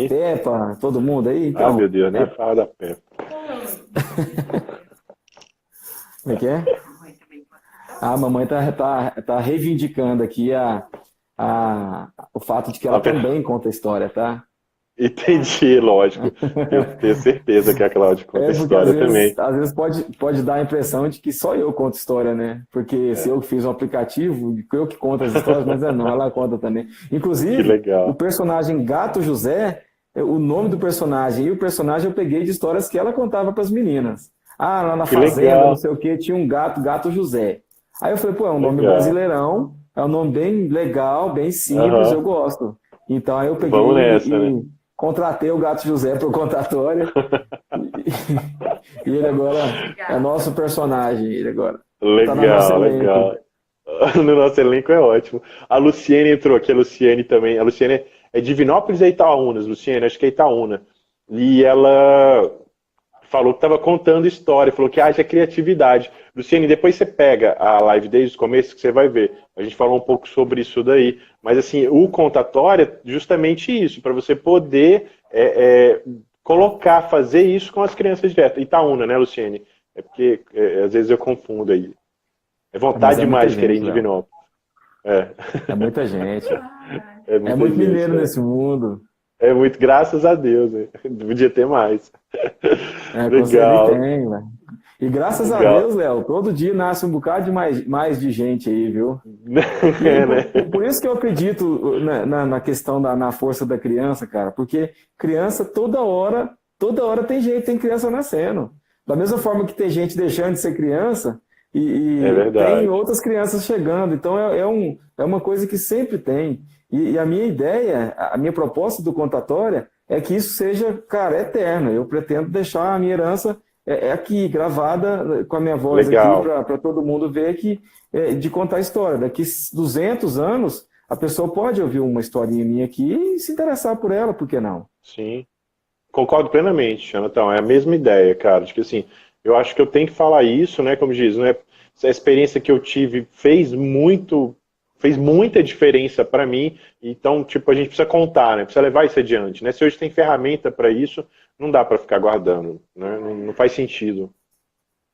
Peppa, todo mundo aí. Então, meu Deus, nem fala da Peppa. Como é que é? A mamãe tá reivindicando aqui o fato de que ela também conta história, tá? Entendi, lógico. Eu tenho certeza que a Cláudia conta história também. Às vezes pode dar a impressão de que só eu conto história, né? Porque se eu fiz um aplicativo, eu que conto as histórias, mas não, ela conta também. Inclusive, o personagem Gato José, o nome do personagem e o personagem eu peguei de histórias que ela contava para as meninas. Lá na fazenda, não sei o que, tinha um Gato José. Aí eu falei, é um nome brasileirão, é um nome bem legal, bem simples, eu gosto. Então aí eu peguei né? Contratei o Gato José para o Contatório e ele agora é nosso personagem. Ele agora legal. No nosso elenco é ótimo. A Luciene entrou aqui, a Luciene também. A Luciene é de Divinópolis ou Itaúnas, Luciene? Acho que é Itaúna. E ela falou que estava contando história, falou que haja criatividade. Luciene, depois você pega a live desde o começo que você vai ver. A gente falou um pouco sobre isso daí. Mas assim, o Contatório é justamente isso, para você poder fazer isso com as crianças direto. Itaúna, né, Luciene? É porque às vezes eu confundo aí. É vontade demais querer em Divinópolis. É muita gente. É muito mineiro nesse mundo. É muito, graças a Deus, né? Podia ter mais. Legal. Tem, né? E graças a Deus, Léo, todo dia nasce um bocado de mais de gente aí, viu? Por isso que eu acredito na questão na força da criança, cara, porque criança toda hora tem gente, tem criança nascendo. Da mesma forma que tem gente deixando de ser criança e tem outras crianças chegando. Então é uma coisa que sempre tem. E a minha ideia, a minha proposta do Contatório é que isso seja, cara, eterno. Eu pretendo deixar a minha herança aqui, gravada com a minha voz aqui, para todo mundo ver de contar história. Daqui 200 anos, a pessoa pode ouvir uma historinha minha aqui e se interessar por ela, por que não? Sim, concordo plenamente, Jonathan. É a mesma ideia, cara. De que, assim, eu acho que eu tenho que falar isso, né? Como diz, né? Essa experiência que eu tive fez muita diferença para mim, então, tipo, a gente precisa contar, né? Precisa levar isso adiante, né? Se hoje tem ferramenta para isso, não dá para ficar guardando, né? Não faz sentido.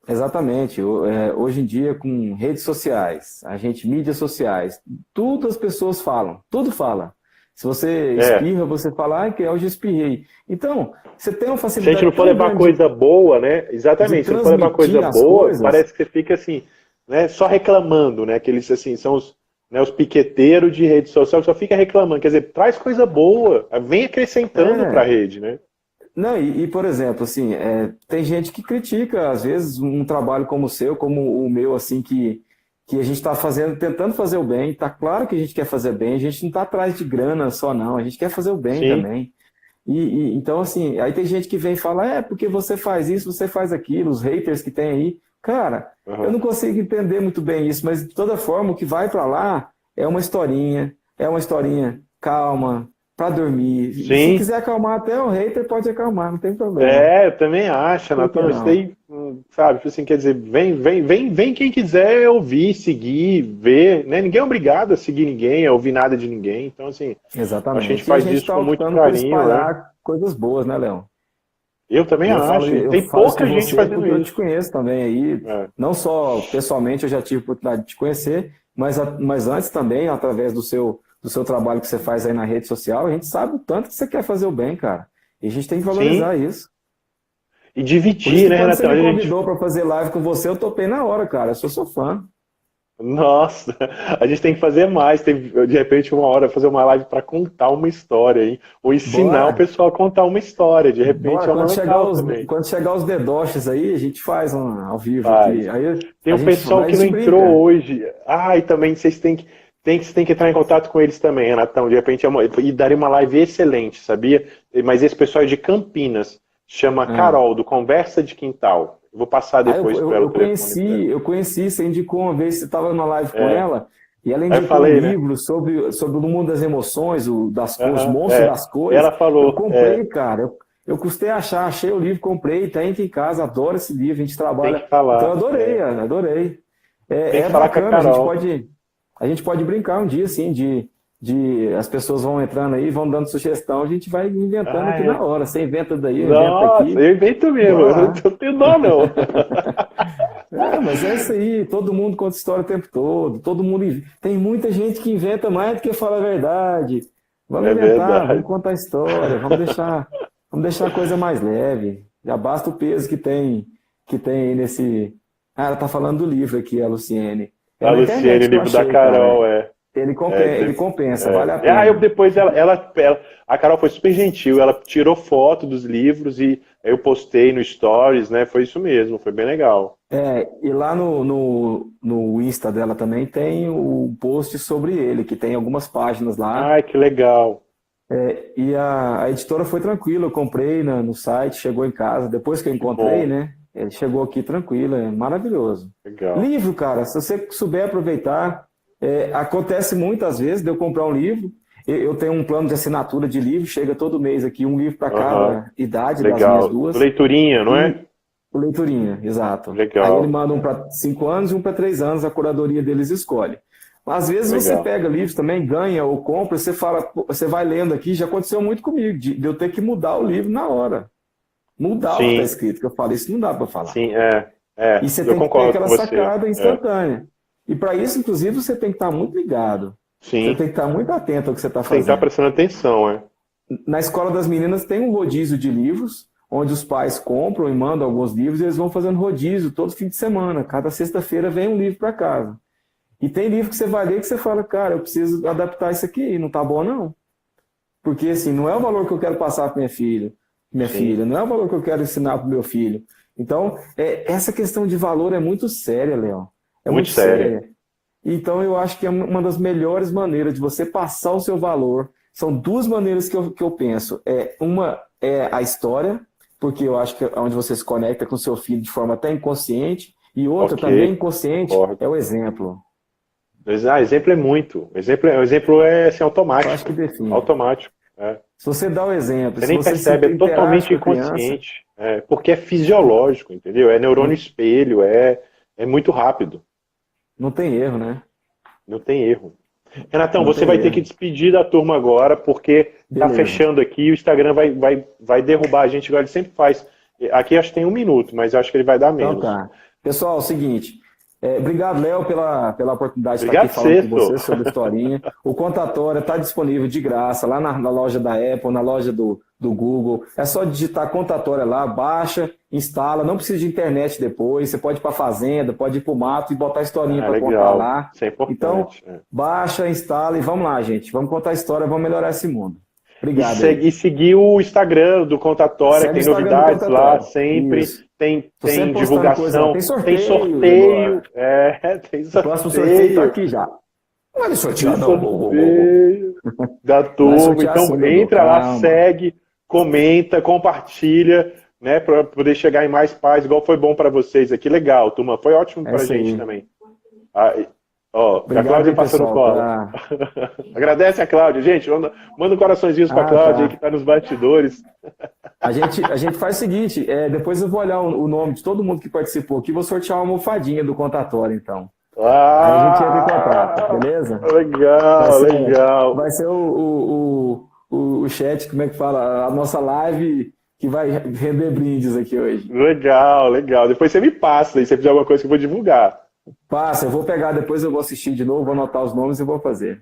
Exatamente. Hoje em dia, com redes sociais, mídias sociais, tudo as pessoas falam, tudo fala. Se você espirra, você fala, que hoje eu espirrei. Então, você tem uma facilidade. Se a gente não for levar coisa boa, né? Exatamente, se não for levar coisa boa, parece que você fica assim, né? Só reclamando, né? Aqueles assim, são os piqueteiros de rede social que só fica reclamando. Quer dizer, traz coisa boa, vem acrescentando para a rede, né? Não, por exemplo, assim, tem gente que critica, às vezes, um trabalho como o seu, como o meu, assim, que a gente está tentando fazer o bem. Tá claro que a gente quer fazer bem, a gente não está atrás de grana só, não, a gente quer fazer o bem também. Então, assim, aí tem gente que vem e fala, porque você faz isso, você faz aquilo, os haters que tem aí. Cara, eu não consigo entender muito bem isso, mas de toda forma, o que vai para lá é uma historinha calma, para dormir. Sim. Se quiser acalmar até o hater, pode acalmar, não tem problema. Eu também acho, Natan. Isso daí, sabe, assim, quer dizer, vem quem quiser ouvir, seguir, ver, né? Ninguém é obrigado a seguir ninguém, a ouvir nada de ninguém. Então, assim, Exatamente. a gente faz isso com muito carinho, né? Coisas boas, né, Leão? Eu também acho. Tem pouca gente fazendo isso. Eu te conheço também aí, não só pessoalmente, eu já tive a oportunidade de te conhecer, mas antes também, através do seu trabalho que você faz aí na rede social, a gente sabe o tanto que você quer fazer o bem, cara. E a gente tem que valorizar isso. E dividir, né, Renato? Quando você me convidou para fazer live com você, eu topei na hora, cara. Eu sou seu fã. Nossa, a gente tem que fazer mais. De repente, uma hora, fazer uma live para contar uma história, hein? Ou ensinar o pessoal a contar uma história. De repente, quando chegar os dedoches aí, a gente faz ao vivo aqui. Aí, tem um pessoal que não entrou hoje. E também vocês têm que entrar em contato com eles também, Renatão. De repente, e daria uma live excelente, sabia? Mas esse pessoal é de Campinas. Chama Carol, do Conversa de Quintal. Vou passar depois para ela o telefone. Eu conheci, você indicou uma vez, você estava numa live com ela, e ela indicou um livro sobre o mundo das emoções, os monstros das cores. Ela falou. Eu comprei, cara. Eu custei achei o livro, comprei, tá aqui em casa, adoro esse livro, a gente trabalha. Tem que falar. Então eu adorei. Tem que falar bacana, com a Carol. a gente pode brincar um dia, assim, as pessoas vão entrando aí, vão dando sugestão, a gente vai inventando aqui na hora. Você inventa daí, eu invento aqui. Eu invento mesmo, eu não tenho dó, não. Mas é isso aí, todo mundo conta história o tempo todo mundo. Tem muita gente que inventa mais do que fala a verdade. Vamos inventar, vamos contar história, vamos deixar a coisa mais leve. Já basta o peso que tem aí nesse. Ela tá falando do livro aqui, a Luciene. A Luciene, o livro da Carol, Ele compensa, vale a pena. Depois a Carol foi super gentil, ela tirou foto dos livros e eu postei no Stories, né? Foi isso mesmo, foi bem legal. E lá no Insta dela também tem o post sobre ele, que tem algumas páginas lá. Que legal. E a editora foi tranquila, eu comprei no site, chegou em casa, depois que eu encontrei, né? Ele chegou aqui tranquilo, é maravilhoso. Legal. Livro, cara, se você souber aproveitar. Acontece muitas vezes de eu comprar um livro, eu tenho um plano de assinatura de livro, chega todo mês aqui, um livro para cada idade das minhas duas. Leiturinha, não é? Leiturinha, exato. Legal. Aí ele manda um para 5 anos e um para 3 anos, a curadoria deles escolhe. Às vezes você pega livros também, ganha ou compra, você vai lendo aqui, já aconteceu muito comigo, de eu ter que mudar o livro na hora. Mudar o que está escrito, que eu falei, isso não dá para falar. Sim, E você tem que ter aquela sacada instantânea. E para isso, inclusive, você tem que estar muito ligado. Sim. Você tem que estar muito atento ao que você está fazendo. Tem que estar prestando atenção, Na Escola das Meninas tem um rodízio de livros, onde os pais compram e mandam alguns livros e eles vão fazendo rodízio todo fim de semana. Cada sexta-feira vem um livro para casa. E tem livro que você vai ler que você fala, cara, eu preciso adaptar isso aqui, não tá bom não. Porque assim, não é o valor que eu quero passar para minha filha, não é o valor que eu quero ensinar para o meu filho. Então, essa questão de valor é muito séria, Leão. É muito séria. Então, eu acho que é uma das melhores maneiras de você passar o seu valor. São duas maneiras que eu penso. Uma é a história, porque eu acho que é onde você se conecta com seu filho de forma até inconsciente, e outra também inconsciente é o exemplo. Exemplo é muito. O exemplo é assim, automático. Eu acho que define. Automático. Se você dá o exemplo, você nem percebe, é totalmente inconsciente. Porque é fisiológico, entendeu? É neurônio espelho, é muito rápido. Não tem erro, né? Não tem erro. Renatão, você vai ter que despedir da turma agora, porque está fechando aqui, o Instagram vai derrubar a gente, igual ele sempre faz. Aqui acho que tem 1 minuto, mas eu acho que ele vai dar menos. Então tá. Pessoal, é o seguinte, obrigado, Léo, pela oportunidade de estar aqui falando com você sobre a historinha. O Contatória está disponível de graça lá na loja da Apple, na loja do Google. É só digitar Contatória lá, baixa, instala, não precisa de internet depois. Você pode ir para a fazenda, pode ir para o mato e botar a historinha para contar lá. Isso é importante. Então, baixa, instala e vamos lá, gente. Vamos contar a história, vamos melhorar esse mundo. Obrigado. E seguir o Instagram do Contatória, tem novidades lá sempre. Isso. Tem divulgação, tem sorteio. Tem sorteio. O próximo sorteio está aqui já. Não é sorteio, não. Da turma. Então entra lá, segue, comenta, compartilha, né, para poder chegar em mais pais, igual foi bom para vocês aqui. Legal, turma. Foi ótimo para a gente também. Ó, a Obrigado Cláudia aí, passou no pessoal. colo. Agradece a Cláudia. Gente, manda um coraçõezinhos pra Cláudia aí que tá nos bastidores. A gente faz o seguinte, depois eu vou olhar o nome de todo mundo que participou aqui, vou sortear uma almofadinha do contatório, então. Aí a gente entra em contato, beleza? Vai Legal, ser, legal. vai ser o chat, como é que fala? A nossa live que vai render brindes aqui hoje. Legal, legal. Depois você me passa aí, se você fizer alguma coisa que eu vou divulgar. Passa, eu vou pegar, depois eu vou assistir de novo, vou anotar os nomes e vou fazer.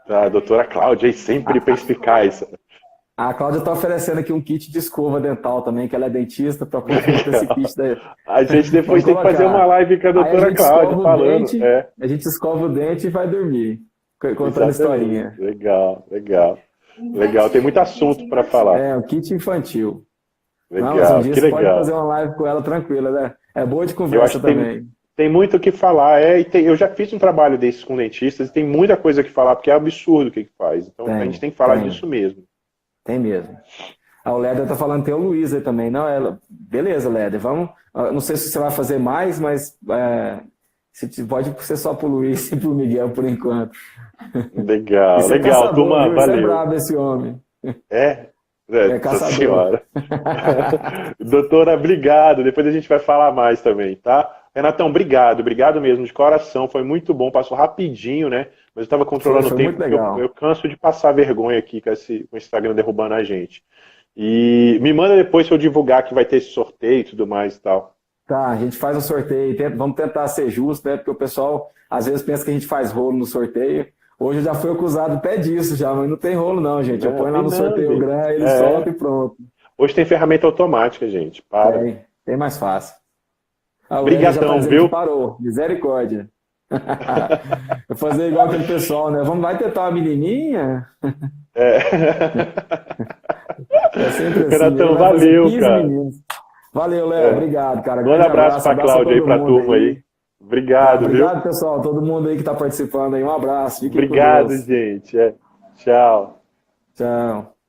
Tá, doutora Cláudia aí, sempre perspicaz. A Cláudia está oferecendo aqui um kit de escova dental também, que ela é dentista, para pôr junto esse kit daí. A gente depois Vamos tem que fazer uma colocar. live com a Aí a doutora gente Cláudia escova o falando. dente, É, a gente escova o dente e vai dormir, contando exatamente. historinha. Legal, legal. Legal, tem muito assunto para falar. É, um kit infantil. Não, mas um Legal, dia que você pode legal. fazer uma live com ela tranquila, né? É boa de Eu acho conversa que tem, também. tem muito o que falar. Eu já fiz um trabalho desses com dentistas e tem muita coisa que falar, porque é absurdo o que faz. Então a gente tem que falar disso mesmo. Tem mesmo. O Léder tá falando, tem o Luiz aí também. Não, beleza, Léder, vamos. Não sei se você vai fazer mais, mas pode ser só pro Luiz e pro Miguel por enquanto. Legal, Isso é legal, caçador, turma, viu? Isso é valeu. brabo esse homem. É? É Nossa caçador. senhora. Doutora, obrigado. Depois a gente vai falar mais também, tá? Renatão, obrigado, obrigado mesmo, de coração. Foi muito bom, passou rapidinho, né? Mas eu estava controlando Foi o tempo, muito porque legal. eu canso de passar vergonha aqui com o Instagram derrubando a gente. E me manda depois se eu divulgar que vai ter esse sorteio e tudo mais e tal. Tá, a gente faz o sorteio, vamos tentar ser justo, né? Porque o pessoal às vezes pensa que a gente faz rolo no sorteio. Hoje eu já fui acusado até disso, já, mas não tem rolo não, gente. Eu Não, ponho lá no não, sorteio o gente. grã, ele solta e pronto. Hoje tem ferramenta automática, gente. Para. Tem mais fácil. O Léder já tá Brigadão, dizendo viu? que parou. Misericórdia. Vou fazer igual aquele pessoal, né? Vai tentar uma menininha? É. É sempre assim. Ele Renatão, vai fazer valeu, 15 cara. meninos. Valeu, Léo. Obrigado, cara. Manda Grande abraço pra abraço a Cláudia aí, todo pra mundo turma aí. Obrigado, viu? Obrigado, pessoal. Todo mundo aí que tá participando aí. Um abraço. Fiquem com Obrigado, Deus. gente. Tchau. Tchau.